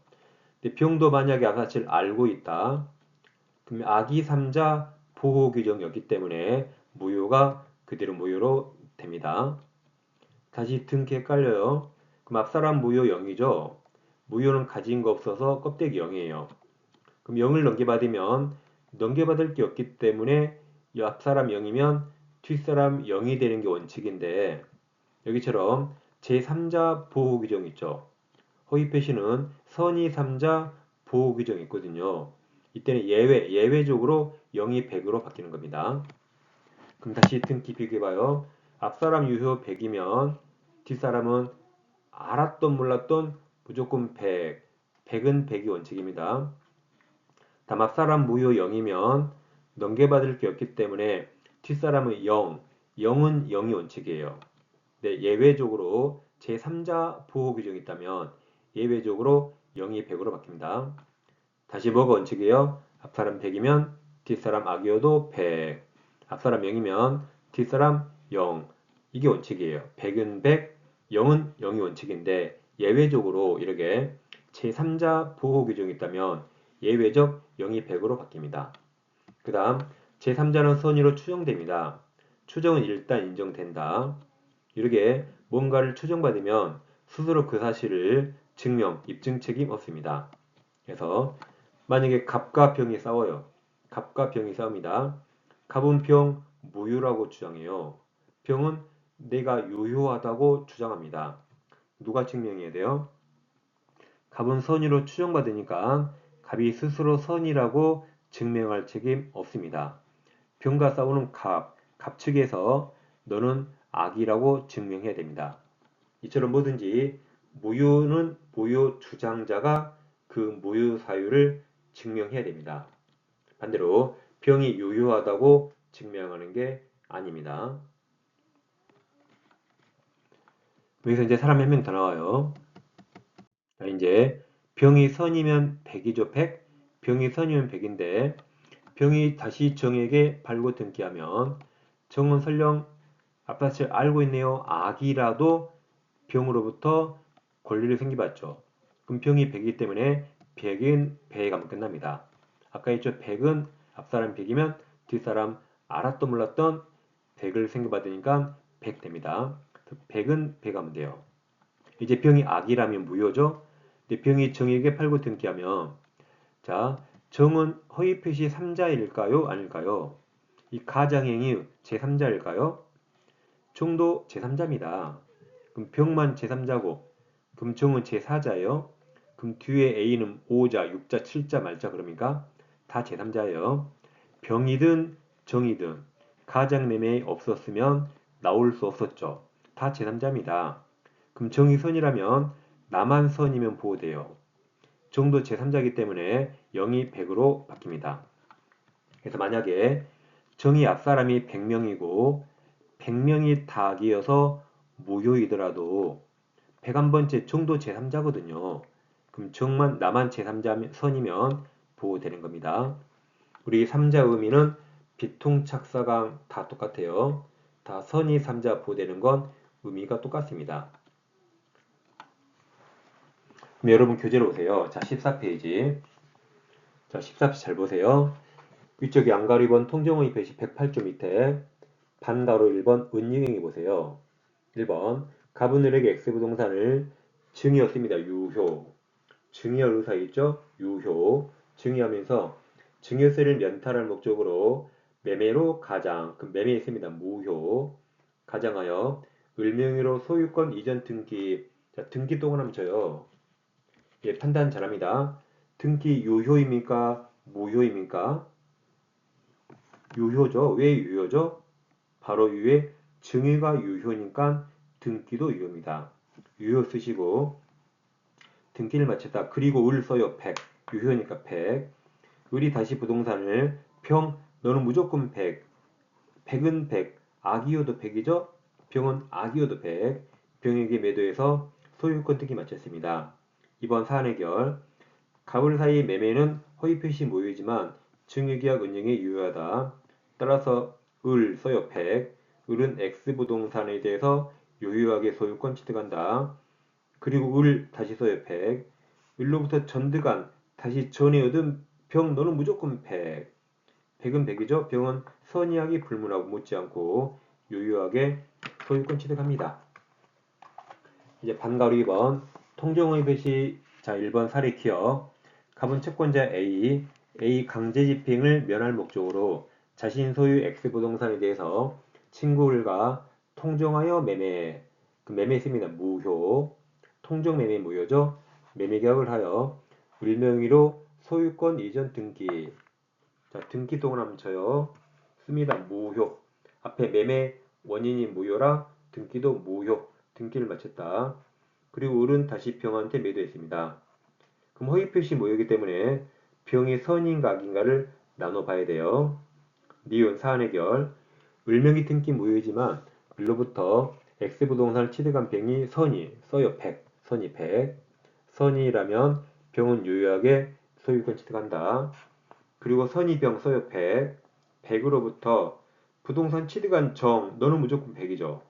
근데 병도 만약에 앞사치를 알고 있다. 그럼 악의 3자 보호 규정이었기 때문에 무효가 그대로 무효로 됩니다. 다시 등기 헷갈려요. 그럼 앞사람 무효 0이죠. 무효는 가진 거 없어서 껍데기 0이에요. 그럼 0을 넘겨받으면 넘겨받을 게 없기 때문에 앞사람 0이면 뒷사람 0이 되는 게 원칙인데 여기처럼 제3자 보호 규정 있죠. 허위 표시는 선의 3자 보호 규정이 있거든요. 이때는 예외적으로 0이 100으로 바뀌는 겁니다. 그럼 다시 등기 비교해봐요. 앞사람 유효 100이면 뒷사람은 알았던 몰랐던 무조건 100. 100은 100이 원칙입니다. 다음 앞사람 무효 0이면 넘겨받을 게 없기 때문에 뒷사람은 0. 0은 0이 원칙이에요. 네, 예외적으로 제3자 보호 규정이 있다면 예외적으로 0이 100으로 바뀝니다. 다시 뭐가 원칙이에요? 앞사람 100이면 뒷사람 악이어도 100. 앞사람 0이면 뒷사람 0. 이게 원칙이에요. 100은 100, 0은 0이 원칙인데 예외적으로 이렇게 제3자 보호 규정이 있다면 예외적 0이 100으로 바뀝니다. 그 다음 제3자는 선의로 추정됩니다. 추정은 일단 인정된다. 이렇게 뭔가를 추정받으면 스스로 그 사실을 증명, 입증 책임 없습니다. 그래서 만약에 갑과 병이 싸워요. 갑과 병이 싸웁니다. 갑은 병 무효라고 주장해요. 병은 내가 유효하다고 주장합니다. 누가 증명해야 돼요? 갑은 선의로 추정받으니까 갑이 스스로 선의라고 증명할 책임 없습니다. 병과 싸우는 갑 측에서 너는 악이라고 증명해야 됩니다. 이처럼 뭐든지 무효는 무효 주장자가 그 무효 사유를 증명해야 됩니다. 반대로 병이 유효하다고 증명하는 게 아닙니다. 여기서 이제 사람이 한 명 더 나와요. 이제 병이 선이면 100이죠. 100. 병이 선이면 100인데 병이 다시 정에게 발고 등기하면 정은 설령 아까 잘 알고 있네요. 악이라도 병으로부터 권리를 생기받죠. 그럼 병이 100이기 때문에 100은 배에 가면 끝납니다. 아까 했죠. 100은 앞사람 100이면 뒷사람 알았던 몰랐던 100을 생겨받으니까 100 됩니다. 100은 배 가면 돼요. 이제 병이 악이라면 무효죠. 근데 병이 정에게 팔고 등기하면 자, 정은 허위 표시 3자일까요? 아닐까요? 이 가장행위 제3자일까요? 정도 제3자입니다. 그럼 병만 제3자고 그럼 정은 제4자예요. 그럼 뒤에 A는 5자, 6자, 7자, 말자 그럽니까? 다 제3자예요. 병이든 정이든 가장매매 없었으면 나올 수 없었죠. 다 제3자입니다. 그럼 정이 선이라면 나만 선이면 보호돼요. 정도 제3자이기 때문에 0이 100으로 바뀝니다. 그래서 만약에 정이 앞사람이 100명이고 100명이 다 악이어서 무효이더라도 101번째 정도 제3자거든요. 그럼 정만 나만 제3자 선이면 보호되는 겁니다. 우리 3자 의미는 비통착사강 다 똑같아요. 다 선이 3자 보호되는 건 의미가 똑같습니다. 그럼 여러분 교재로 오세요. 자, 14페이지. 자, 14페이지 잘 보세요. 위쪽에 양가로 2번 통정의 배시 108조 밑에 반가로 1번 은유행이 보세요. 1번 가분을에게 X부동산을 증여습니다. 유효. 증여를 의사 있죠? 유효. 증여하면서 증여세를 면탈할 목적으로 매매로 가장, 그 매매 있습니다. 무효. 가장하여 을명의로 소유권 이전 등기. 자, 등기 동그라미 쳐요. 예, 판단 잘합니다. 등기 유효입니까? 무효입니까? 유효죠. 왜 유효죠? 바로 위에 증여가 유효니까 등기도 유효입니다. 유효 쓰시고 등기를 마쳤다. 그리고 을 써요. 100. 유효니까 100. 을이 다시 부동산을 병 너는 무조건 100. 100은 100. 악이어도 100이죠? 병은 악이어도 100. 병에게 매도해서 소유권 등기 마쳤습니다. 이번 사안 해결. 갑을 사이 매매는 허위 표시 모유이지만 증여계약 운영에 유효하다. 따라서 을 써요. 100. 을은 X부동산에 대해서 유효하게 소유권 취득한다. 그리고 을 다시 써요. 100. 을로부터 전득한 다시 전에 얻은 병 너는 무조건 100. 100은 100이죠. 병은 선의하기 불문하고 못지않고 유효하게 소유권 취득합니다. 이제 반가로 2번 통정의 배시. 자, 1번 사례 기억. 갑은 채권자 A 강제 집행을 면할 목적으로 자신 소유 X부동산에 대해서 친구들과 통정하여 매매. 그 매매 있습니다. 무효. 통정 매매 무효죠. 매매 계약을 하여 을명의로 소유권 이전 등기. 자, 등기 동그라미 쳐요. 씁니다. 무효. 앞에 매매 원인이 무효라 등기도 무효. 등기를 마쳤다. 그리고 을은 다시 병한테 매도했습니다. 그럼 허위 표시 무효이기 때문에 병이 선인가 악인가를 나눠봐야 돼요. 니은 사안 해결. 을명의 등기 무효이지만 을로부터 X부동산을 취득한 병이 선이 써요. 100. 선이 100. 선이라면 병은 유효하게 소유권 취득한다. 그리고 선이병 써요. 100. 100으로부터 부동산 취득한 정 너는 무조건 100이죠.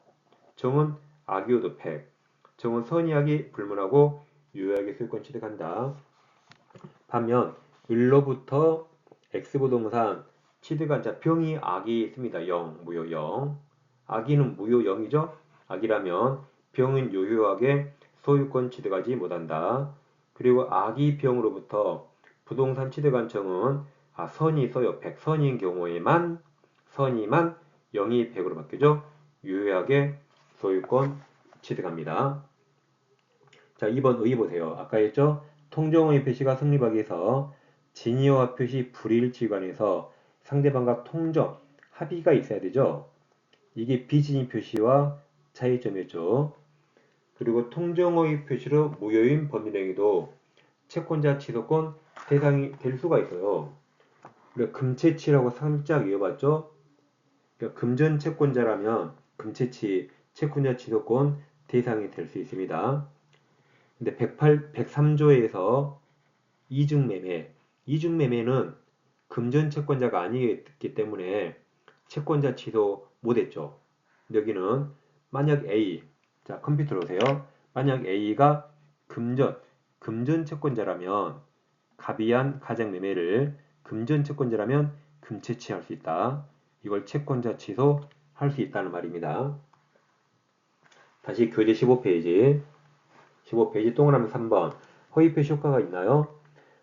정은 악이어도 100. 정은 선이하기 불문하고 유효하게 소유권 취득한다. 반면 을로부터 X부동산 취득한 자 병이 악이 있습니다. 0, 무효 0. 악이는 무효 0이죠. 악이라면 병은 유효하게 소유권 취득하지 못한다. 그리고 악이 병으로부터 부동산 취득한 정은 선이 써요. 100. 선인 경우에만 선이만 0이 100으로 바뀌죠. 유효하게 소유권 취득합니다. 자, 2번 의 보세요. 아까 했죠? 통정의 표시가 성립하기 위해서 진위와 표시 불일치에 관해서 상대방과 통정, 합의가 있어야 되죠. 이게 비진위 표시와 차이점이었죠. 그리고 통정의 표시로 무효인 법률행위도 채권자 취소권 대상이 될 수가 있어요. 그러니까 금채치라고 살짝 이어봤죠. 그러니까 금전 채권자라면 금채치 채권자 취소권 대상이 될 수 있습니다. 근데 103조에서 이중매매, 이중매매는 금전 채권자가 아니기 때문에 채권자 취소 못했죠. 여기는 만약 A, 자 컴퓨터로 오세요. 만약 A가 금전 채권자라면 갑이한 가장매매를 금전 채권자라면 금채취할 수 있다. 이걸 채권자 취소할 수 있다는 말입니다. 다시 교재 15페이지. 15페이지 동그라미 3번. 허위표시 효과가 있나요?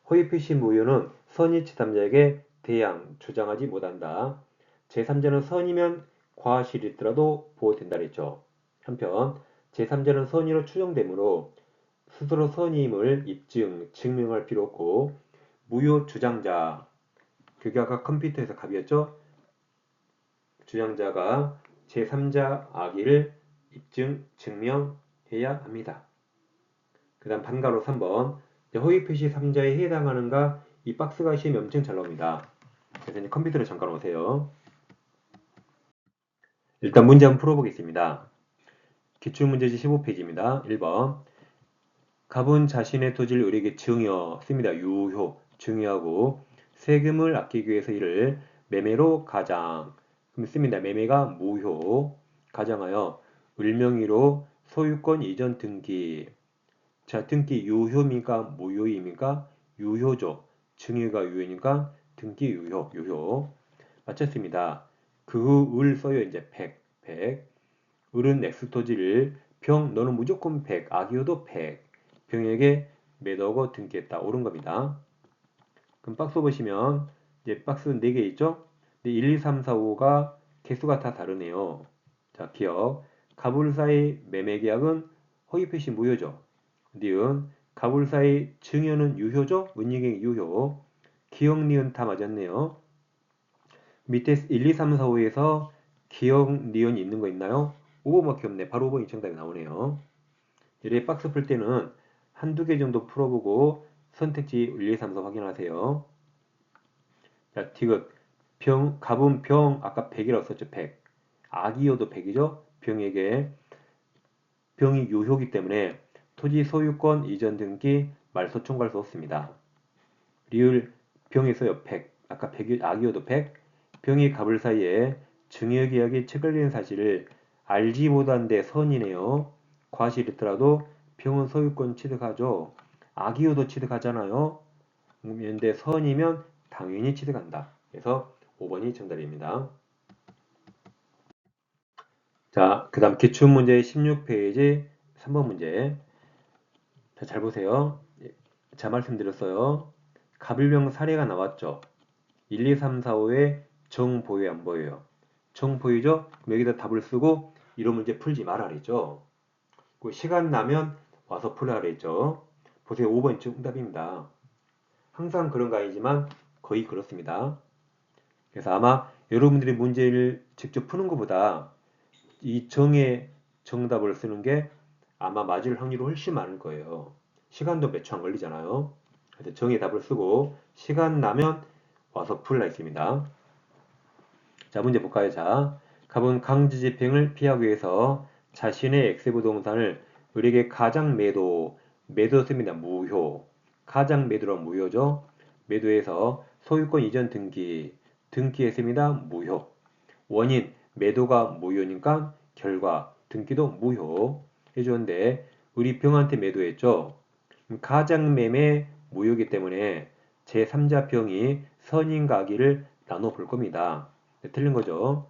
허위표시 무효는 선의 제3자에게 대양 주장하지 못한다. 제3자는 선이면 과실이 있더라도 보호된다 그랬죠. 한편 제3자는 선의로 추정되므로 스스로 선의임을 증명할 필요 없고 무효 주장자, 그게 아까 컴퓨터에서 갑이었죠? 주장자가 제3자 악의를 증명해야 합니다. 그 다음 반가로 3번 허위 표시 3자에 해당하는가 이 박스가 시험이 엄청 잘 나옵니다. 그래서 이제 컴퓨터를 잠깐 오세요. 일단 문제 한번 풀어보겠습니다. 기출문제지 15페이지입니다. 1번 갑은 자신의 토지를 을에게 증여씁니다. 유효, 증여하고 세금을 아끼기 위해서 이를 매매로 가장 그럼 씁니다. 매매가 무효 가장하여 을명의로 소유권 이전 등기 자 등기 유효입니까? 무효입니까? 유효죠. 증여가 유효니까 등기 유효 맞췄습니다. 그 후 을 써요. 이제 100 을은 X 토지를 병 너는 무조건 100 아기호도 100 병에게 매도하고 등기했다. 옳은 겁니다. 그럼 박스 보시면 이제 박스 4개 있죠? 1, 2, 3, 4, 5가 개수가 다 다르네요. 자, 기억. 갑을 사이 매매 계약은 허위 표시 무효죠. 니은 갑을 사이 증여는 유효죠? 은닉행 유효. 기억 니은 다 맞았네요. 밑에 1, 2, 3, 4, 5에서 기억 니은이 있는 거 있나요? 5번밖에 없네. 바로 5번이 정답이 나오네요. 이렇게 박스 풀 때는 한두 개 정도 풀어보고 선택지 1, 2, 3, 4 확인하세요. 자, 디귿. 갑은 병, 아까 100이라고 썼죠, 100. 악이어도 100이죠? 병에게. 병이 유효기 때문에 토지 소유권 이전 등기 말소 청구할 수 없습니다. 리을 병이 써요, 100. 아까 100이 악이어도 100. 병이 갑을 사이에 증여계약이 체결된 사실을 알지 못한데 선이네요. 과실이더라도 병은 소유권 취득하죠. 악이어도 취득하잖아요. 근데 선이면 당연히 취득한다. 그래서 5번이 정답입니다. 자, 그 다음 기출문제 16페이지 3번 문제. 자, 잘 보세요. 자, 말씀드렸어요. 갑일병 사례가 나왔죠. 1, 2, 3, 4, 5에 정보유 안 보여요. 정보유죠? 여기다 답을 쓰고 이런 문제 풀지 말아 그랬죠. 시간 나면 와서 풀라 그랬죠. 보세요. 5번이 정답입니다. 항상 그런 거 아니지만 거의 그렇습니다. 그래서 아마 여러분들이 문제를 직접 푸는 것보다 이 정의 정답을 쓰는 게 아마 맞을 확률이 훨씬 많을 거예요. 시간도 몇 초 안 걸리잖아요. 그래서 정의 답을 쓰고 시간 나면 와서 풀라 했습니다. 자, 문제 볼까요? 자, 갑은 강제집행을 피하기 위해서 자신의 엑스 부동산을 을에게 가장 매도했습니다. 무효. 가장 매도란 무효죠. 매도해서 소유권 이전 등기했습니다. 무효. 원인 매도가 무효니까 결과 등기도 무효 해주는데 우리 병한테 매도했죠. 가장 매매 무효이기 때문에 제3자 병이 선인과 악의를 나눠 볼 겁니다. 네, 틀린 거죠.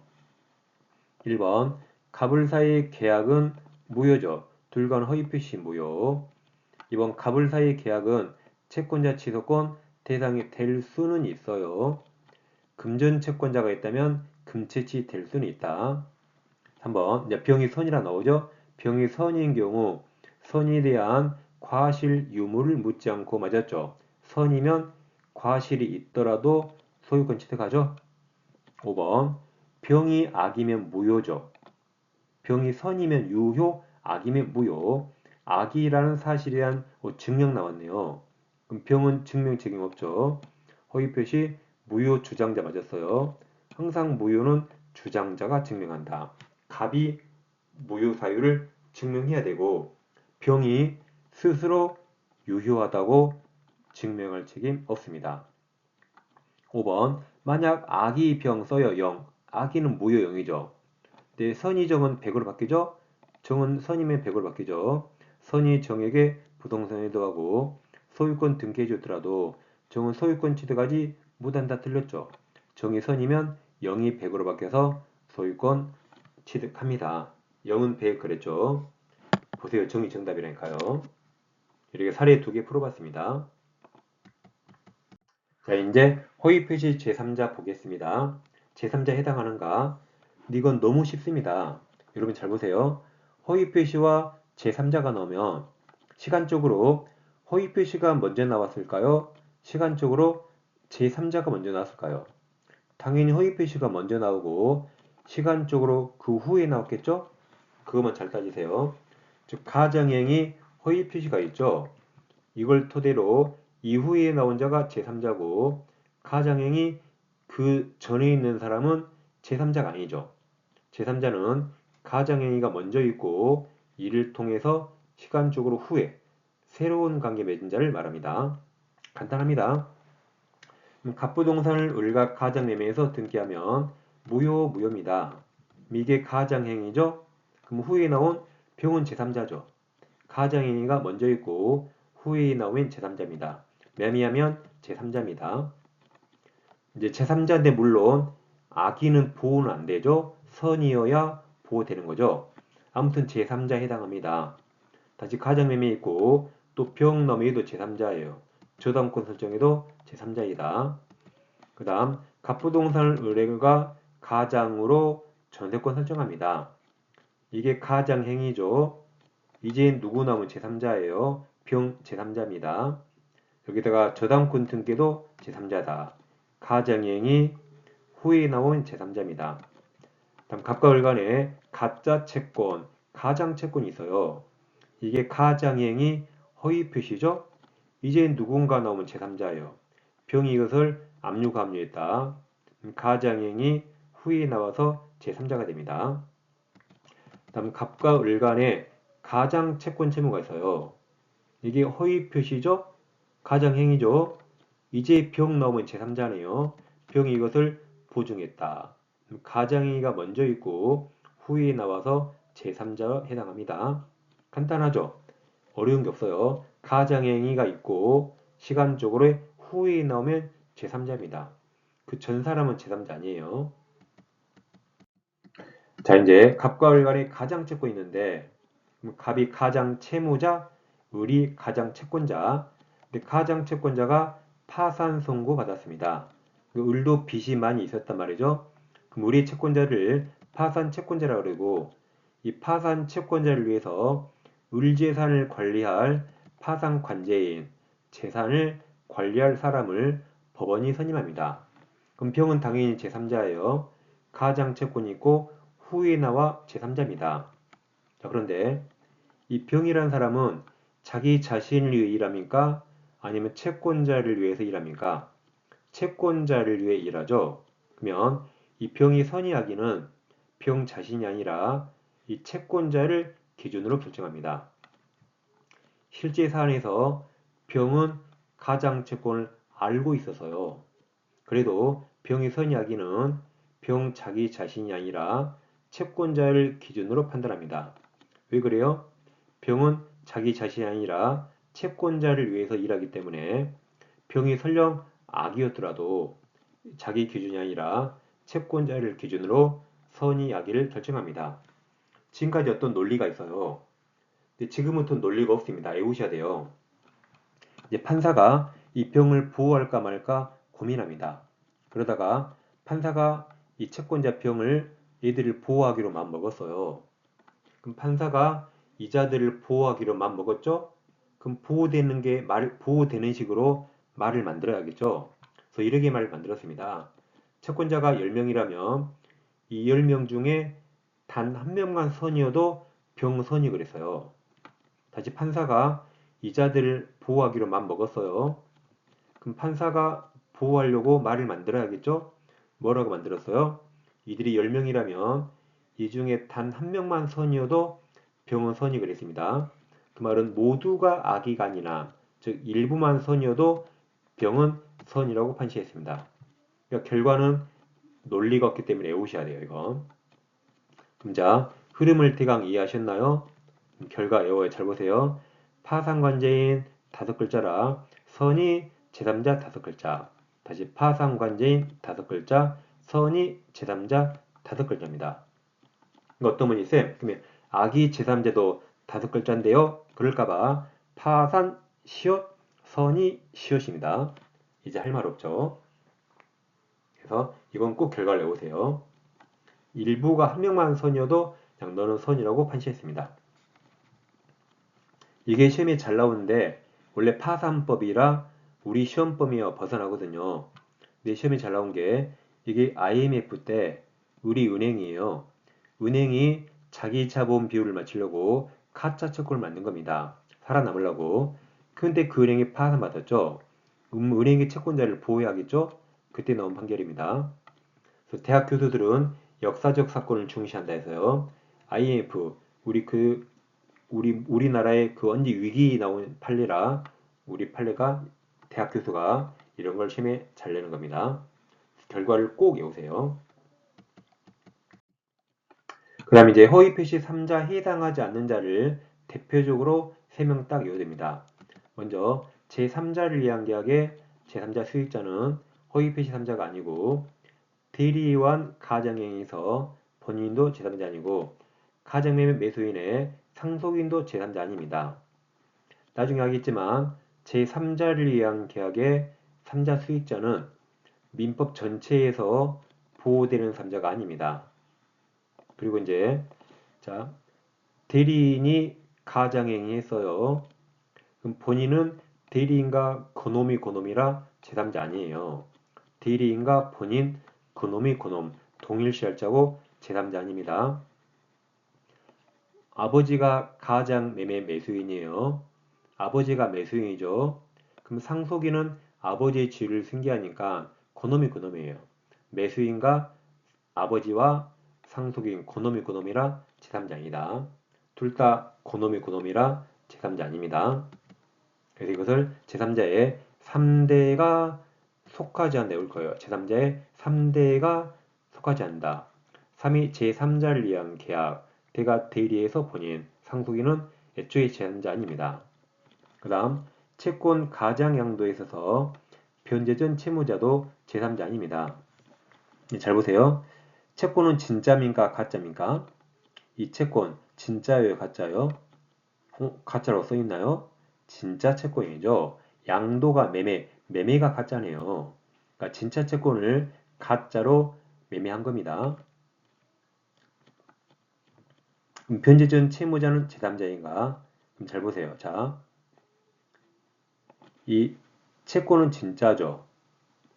1번 갑을 사이 계약은 무효죠. 둘간 허위 표시 무효. 2번 갑을 사이 계약은 채권자 취소권 대상이 될 수는 있어요. 금전 채권자가 있다면 금채치 될 수는 있다. 3번 이제 병이 선이라 나오죠. 병이 선인 경우 선에 대한 과실 유무를 묻지 않고 맞았죠. 선이면 과실이 있더라도 소유권 취득하죠. 5번 병이 악이면 무효죠. 병이 선이면 유효, 악이면 무효. 악이라는 사실에 대한 증명 나왔네요. 그럼 병은 증명 책임 없죠. 허위 표시 무효 주장자 맞았어요. 항상 무효는 주장자가 증명한다. 갑이 무효 사유를 증명해야 되고 병이 스스로 유효하다고 증명할 책임 없습니다. 5번 만약 악이 병 써요 0. 악이는 무효 0이죠. 근데 선이 정은 100으로 바뀌죠. 정은 선이면 100으로 바뀌죠. 선이 정에게 부동산 이도하고 소유권 등기해 줬더라도 정은 소유권 취득하지 못한다 틀렸죠. 정이 선이면 0이 100으로 바뀌어서 소유권 취득합니다. 0은 100 그랬죠. 보세요. 정이 정답이라니까요. 이렇게 사례 2개 풀어봤습니다. 자, 이제 허위 표시 제3자 보겠습니다. 제3자에 해당하는가? 근데 이건 너무 쉽습니다. 여러분 잘 보세요. 허위 표시와 제3자가 나오면 시간적으로 허위 표시가 먼저 나왔을까요? 시간적으로 제3자가 먼저 나왔을까요? 당연히 허위 표시가 먼저 나오고 시간적으로 그 후에 나왔겠죠? 그것만 잘 따지세요. 즉 가정행위 허위 표시가 있죠. 이걸 토대로 이후에 나온 자가 제3자고 가정행위 그 전에 있는 사람은 제3자가 아니죠. 제3자는 가정행위가 먼저 있고 이를 통해서 시간적으로 후에 새로운 관계 맺은 자를 말합니다. 간단합니다. 갑부동산을 을과 가정매매에서 등기하면 무효입니다. 이게 가정행위죠. 그럼 후에 나온 병은 제3자죠. 가정행위가 먼저 있고 후에 나오면 제3자입니다. 매매하면 제3자입니다. 이제 제3자인데 물론 악의는 보호는 안 되죠. 선이어야 보호되는 거죠. 아무튼 제3자에 해당합니다. 다시 가정매매 있고 또 병너매도 제3자예요. 저당권 설정에도 제3자이다. 그 다음 갑부동산을 의뢰가 가장으로 전세권 설정합니다. 이게 가장행위죠. 이제 누구 나오면 제3자예요. 병 제3자입니다. 여기다가 저당권 등기도 제3자다. 가정행위 후에 나온 제3자입니다. 다음 갑과 을 간에 가짜 채권, 가장 채권이 있어요. 이게 가장행위 허위 표시죠. 이제 누군가 나오면 제3자예요. 병이 이것을 압류했다. 가장행위 후에 나와서 제3자가 됩니다. 다음 갑과 을 간에 가장 채권 채무가 있어요. 이게 허위 표시죠? 가장행위죠? 이제 병 나오면 제3자네요. 병이 이것을 보증했다. 가장행위가 먼저 있고 후에 나와서 제3자에 해당합니다. 간단하죠? 어려운 게 없어요. 가장행위가 있고 시간적으로 후에 나오면 제3자입니다. 그 전 사람은 제3자 아니에요. 자, 이제 갑과 을 간에 가장 채권 있는데 갑이 가장 채무자, 을이 가장 채권자. 근데 가장 채권자가 파산 선고 받았습니다. 을도 빚이 많이 있었단 말이죠. 그럼 우리 채권자를 파산 채권자라고 그러고 이 파산 채권자를 위해서 을 재산을 관리할 파산 관제인 재산을 관리할 사람을 법원이 선임합니다. 그럼 병은 당연히 제3자예요. 가장 채권이 있고 후에 나와 제3자입니다. 자, 그런데 이 병이란 사람은 자기 자신을 위해 일합니까? 아니면 채권자를 위해서 일합니까? 채권자를 위해 일하죠. 그러면 이 병이 선의하기는 병 자신이 아니라 이 채권자를 기준으로 결정합니다. 실제 사안에서 병은 가장 채권을 알고 있어서요. 그래도 병이 선의하기는 병 자기 자신이 아니라 채권자를 기준으로 판단합니다. 왜 그래요? 병은 자기 자신이 아니라 채권자를 위해서 일하기 때문에 병이 설령 악이었더라도 자기 기준이 아니라 채권자를 기준으로 선의 악의를 결정합니다. 지금까지 어떤 논리가 있어요. 근데 지금부터 논리가 없습니다. 외우셔야 돼요. 이제 판사가 이 병을 보호할까 말까 고민합니다. 그러다가 판사가 이 채권자 병을 얘들을 보호하기로 마음먹었어요. 그럼 판사가 이자들을 보호하기로 마음먹었죠? 그럼 보호되는 식으로 말을 만들어야겠죠? 그래서 이렇게 말을 만들었습니다. 채권자가 10명이라면 이 10명 중에 단 한 명만 선이어도 병선이 그랬어요. 다시 판사가 이자들을 보호하기로 마음먹었어요. 그럼 판사가 보호하려고 말을 만들어야겠죠? 뭐라고 만들었어요? 이들이 10명이라면 이 중에 단 한 명만 선이어도 병은 선이 그랬습니다. 그 말은 모두가 악이가 아니나 즉 일부만 선이어도 병은 선이라고 판시했습니다. 그러니까 결과는 논리가 없기 때문에 외우셔야 돼요. 이거. 그럼 자, 흐름을 대강 이해하셨나요? 결과 외워요. 잘 보세요. 파상관제인 다섯 글자라 선이 제3자 다섯 글자. 다시 파상관제인 다섯 글자, 선이 제3자 다섯 글자입니다. 이거 어떤 분이 쌤? 그러면 악이 제3자도 다섯 글자인데요. 그럴까봐 파산 시옷, 선이 시옷입니다. 이제 할 말 없죠. 그래서 이건 꼭 결과를 외우세요. 일부가 한 명만 선이어도 그냥 너는 선이라고 판시했습니다. 이게 시험에 잘 나오는데 원래 파산법이라 우리 시험 범위와 벗어나거든요. 근데 시험에 잘 나온 게 이게 IMF 때 우리 은행이에요. 은행이 자기 자본 비율을 맞추려고 가짜 채권을 만든 겁니다. 살아남으려고. 근데 그 은행이 파산받았죠. 은행의 채권자를 보호해야겠죠? 그때 나온 판결입니다. 그래서 대학 교수들은 역사적 사건을 중시한다 해서요. IMF 우리나라의 그 언제 위기 나온 판례라 우리 판례가 대학 교수가 이런 걸 시험에 잘 내는 겁니다. 결과를 꼭 외우세요. 그 다음 이제 허위 표시 3자 해당하지 않는 자를 대표적으로 3명 딱 외워야 됩니다. 먼저 제3자를 위한 계약의 제3자 수익자는 허위 표시 3자가 아니고 대리위원 가정행위에서 본인도 제3자 아니고 가정매매 매수인의 상속인도 제3자 아닙니다. 나중에 하겠지만 제3자를 위한 계약의 3자 수익자는 민법 전체에서 보호되는 3자가 아닙니다. 그리고 이제 자 대리인이 가장행위 했어요. 그럼 본인은 대리인과 그놈이라 제3자 아니에요. 대리인과 본인 그놈이 그놈 동일시할자고 제3자 아닙니다. 아버지가 가장 매매 매수인이에요. 아버지가 매수인이죠. 그럼 상속인은 아버지의 지위를 승계하니까 그놈이 그놈이에요. 매수인과 아버지와 상속인 그놈이라 제3자 아니다. 둘 다 그놈이라 제3자 아닙니다. 그래서 이것을 제3자의 3대가 속하지 않는다 올 거예요. 제3자의 3대가 속하지 않는다. 3이 제3자를 위한 계약, 대가 대리에서 본인, 상속인은 애초에 제3자 아닙니다. 그 다음 채권 가장양도에 있어서 변제전 채무자도 제3자 아닙니다. 잘 보세요. 채권은 진짜입니까? 가짜입니까? 이 채권 진짜예요? 가짜예요? 가짜라고 써있나요? 진짜 채권이죠. 양도가 매매가 가짜네요. 그러니까 진짜 채권을 가짜로 매매한 겁니다. 변제전 채무자는 제3자인가? 그럼 잘 보세요. 자, 이 채권은 진짜죠.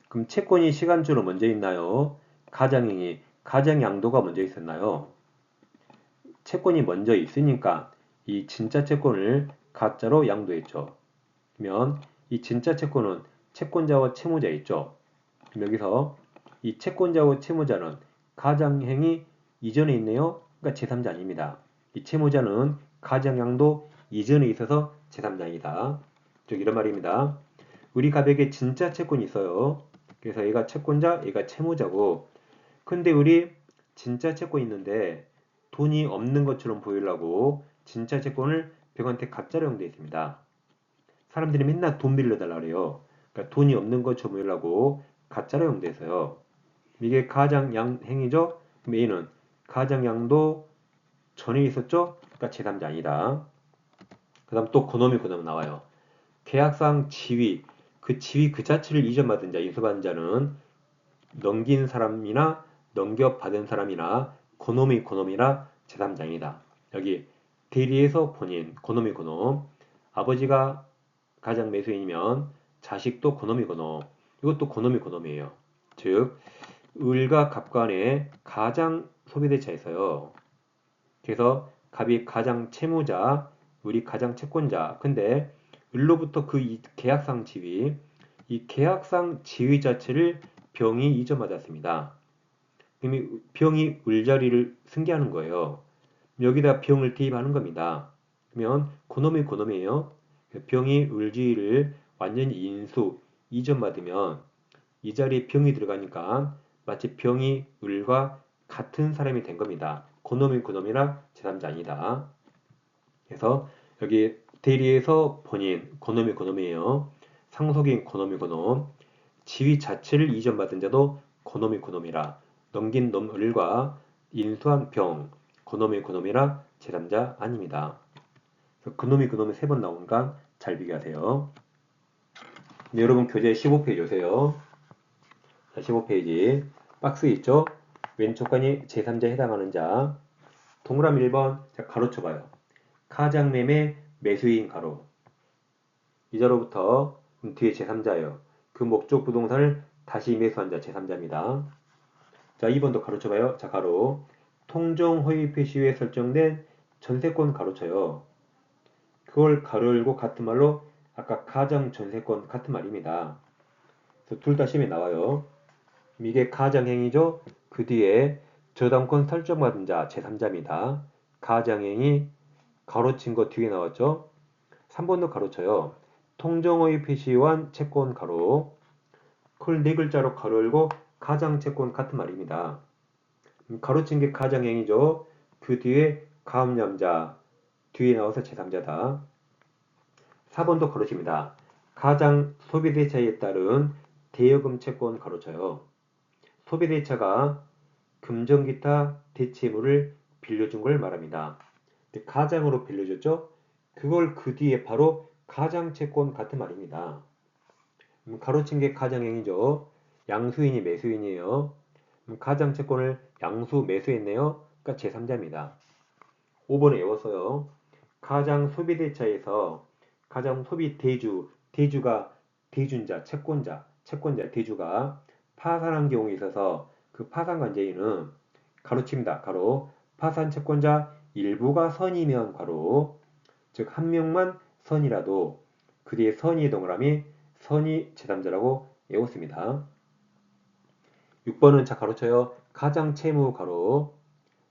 그럼 채권이 시간주로 먼저 있나요? 가장행위, 가장양도가 먼저 있었나요? 채권이 먼저 있으니까 이 진짜 채권을 가짜로 양도했죠. 그러면 이 진짜 채권은 채권자와 채무자 있죠. 그럼 여기서 이 채권자와 채무자는 가장행위 이전에 있네요. 그러니까 제3자 아닙니다. 이 채무자는 가장양도 이전에 있어서 제3자이다. 즉 이런 말입니다. 우리 가백에 진짜 채권이 있어요. 그래서 얘가 채권자, 얘가 채무자고 근데 우리 진짜 채권이 있는데 돈이 없는 것처럼 보이려고 진짜 채권을 벽한테 가짜로 형되어 있습니다. 사람들이 맨날 돈 빌려달라 그래요. 그러니까 돈이 없는 것처럼 보이려고 가짜로 형돼서요. 이게 가장 행위죠? 그럼 A는 가장양도 전에 있었죠? 그러니까 제3자 아니다. 그 다음 또 그놈이 나와요. 계약상 지위, 그 지위 그 자체를 이전받은 자, 인수받은 자는 넘긴 사람이나 넘겨받은 사람이나 그놈이라 제3자입니다. 여기 대리에서 본인, 그놈 아버지가 가장 매수인이면 자식도 그놈 이것도 그놈이에요. 즉 을과 갑 간에 가장 소비대차 있어요. 그래서 갑이 가장 채무자, 을이 가장 채권자. 근데 을로부터 그 계약상 지위, 이 계약상 지위 자체를 병이 이전받았습니다. 병이 을자리를 승계하는 거예요. 여기다 병을 대입하는 겁니다. 그러면 고놈이에요. 병이 울지를 완전히 인수 이전받으면 이 자리에 병이 들어가니까 마치 병이 을과 같은 사람이 된 겁니다. 고놈이라 제3자 아니다. 그래서 여기 대리에서 본인 고놈이에요. 상속인 고놈 지위 자체를 이전받은 자도 고놈이라 넘긴 놈을과 인수한 병 고놈이라 제3자 아닙니다. 그놈이 3번 나오니까 잘 비교하세요. 네, 여러분 교재 15페이지 오세요. 자, 15페이지 박스 있죠? 왼쪽 칸이 제3자에 해당하는 자. 동그라미 1번 자, 가로 쳐봐요. 가장매매 매수인 가로. 이 자로부터 뒤에 제3자예요. 그 목적 부동산을 다시 매수한 자 제3자입니다. 자, 2번도 가로 쳐봐요. 자, 가로. 통정 허위 표시에 설정된 전세권 가로 쳐요. 그걸 가로 열고 같은 말로 아까 가장 전세권 같은 말입니다. 그래서 둘 다 시험에 나와요. 이게 가장행위죠. 그 뒤에 저당권 설정받은 자 제3자입니다. 가장행위 가로친 거 뒤에 나왔죠. 3번도 가로쳐요. 통정허위 표시한 채권 가로. 그걸 4글자로 가로 열고 가장채권 같은 말입니다. 가로친 게 가장행위죠. 그 뒤에 가압념자 뒤에 나와서 제3자다. 4번도 가로칩니다. 가장 소비대차에 따른 대여금 채권 가로쳐요. 소비대차가 금전기타 대체물을 빌려준 걸 말합니다. 가장으로 빌려줬죠? 그걸 그 뒤에 바로 가장채권 같은 말입니다. 가로친 게 가장행위죠. 양수인이 매수인이에요. 가장채권을 양수 매수했네요. 그러니까 제3자입니다. 5번에 외웠어요. 가장 소비대차에서 가장 소비 대주가 대준자, 채권자, 대주가 파산한 경우에 있어서 그 파산관계인은 가로칩니다. 가로 파산 채권자 일부가 선이면 가로 즉 한 명만 선이라도 그 뒤에 선이 동그라미 선이 제3자라고 외웠습니다. 6번은 자 가로쳐요. 가장 채무 가로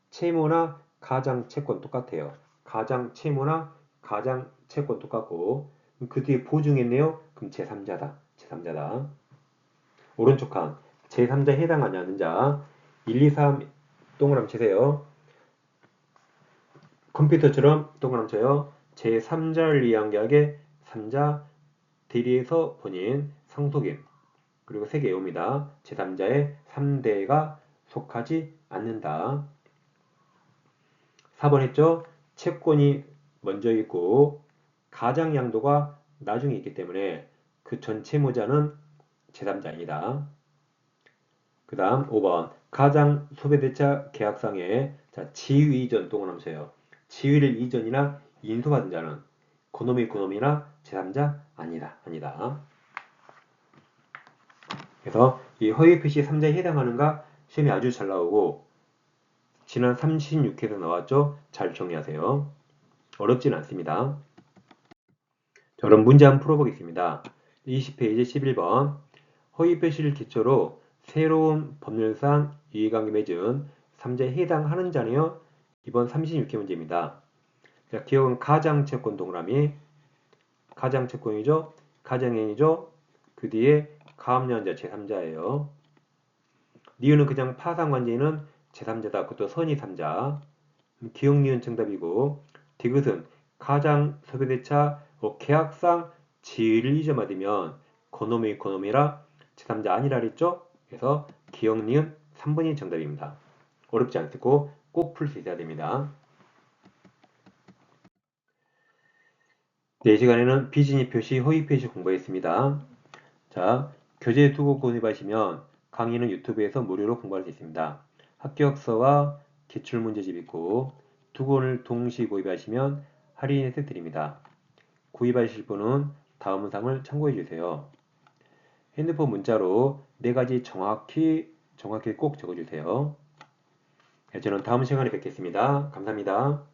채무나 가장 채권 똑같아요. 가장 채무나 가장 채권 똑같고 그 뒤에 보증했네요. 그럼 제3자다. 오른쪽 칸 제3자에 해당하지 않는 자 1, 2, 3 동그라미 치세요. 컴퓨터처럼 동그라미 쳐요. 제3자를 위한 계약의 3자 대리에서 본인 상속인 그리고 3개 외웁니다. 제3자의 3대가 속하지 않는다. 4번 했죠? 채권이 먼저 있고 가장 양도가 나중에 있기 때문에 그 전채무자는 제3자입니다. 그 다음 5번 가장 소비대차 계약상에 지위 이전 동그라미 쳐요. 지위를 이전이나 인수받은 자는 고놈이나 제3자 아니다. 그래서 이 허위 표시 3자에 해당하는가 시험이 아주 잘 나오고 지난 36회에서 나왔죠? 잘 정리하세요. 어렵진 않습니다. 자, 그럼 문제 한번 풀어보겠습니다. 20페이지 11번 허위 표시를 기초로 새로운 법률상 이해관계 맺은 3자에 해당하는 자네요. 이번 36회 문제입니다. 자, 기억은 가장채권 동그라미 가장채권이죠. 가장행위죠. 그 뒤에 가압류한자 제3자예요. 니은은 그냥 파산관계인은 제3자다. 그것도 선의 3자. 기억 니은 정답이고 디귿은 가장 소비대차 계약상 지위를 이전받으면 고놈이라 제3자 아니라 그랬죠? 그래서 기억 니은 3번이 정답입니다. 어렵지 않고 꼭 풀 수 있어야 됩니다. 네, 시간에는 비진입 표시, 허위 표시 공부했습니다. 자, 교재 두고 구입하시면 강의는 유튜브에서 무료로 공부할 수 있습니다. 합격서와 기출문제집 있고 두 권을 동시 구입하시면 할인 혜택 드립니다. 구입하실 분은 다음 사항을 참고해 주세요. 핸드폰 문자로 4가지 정확히 꼭 적어주세요. 저는 다음 시간에 뵙겠습니다. 감사합니다.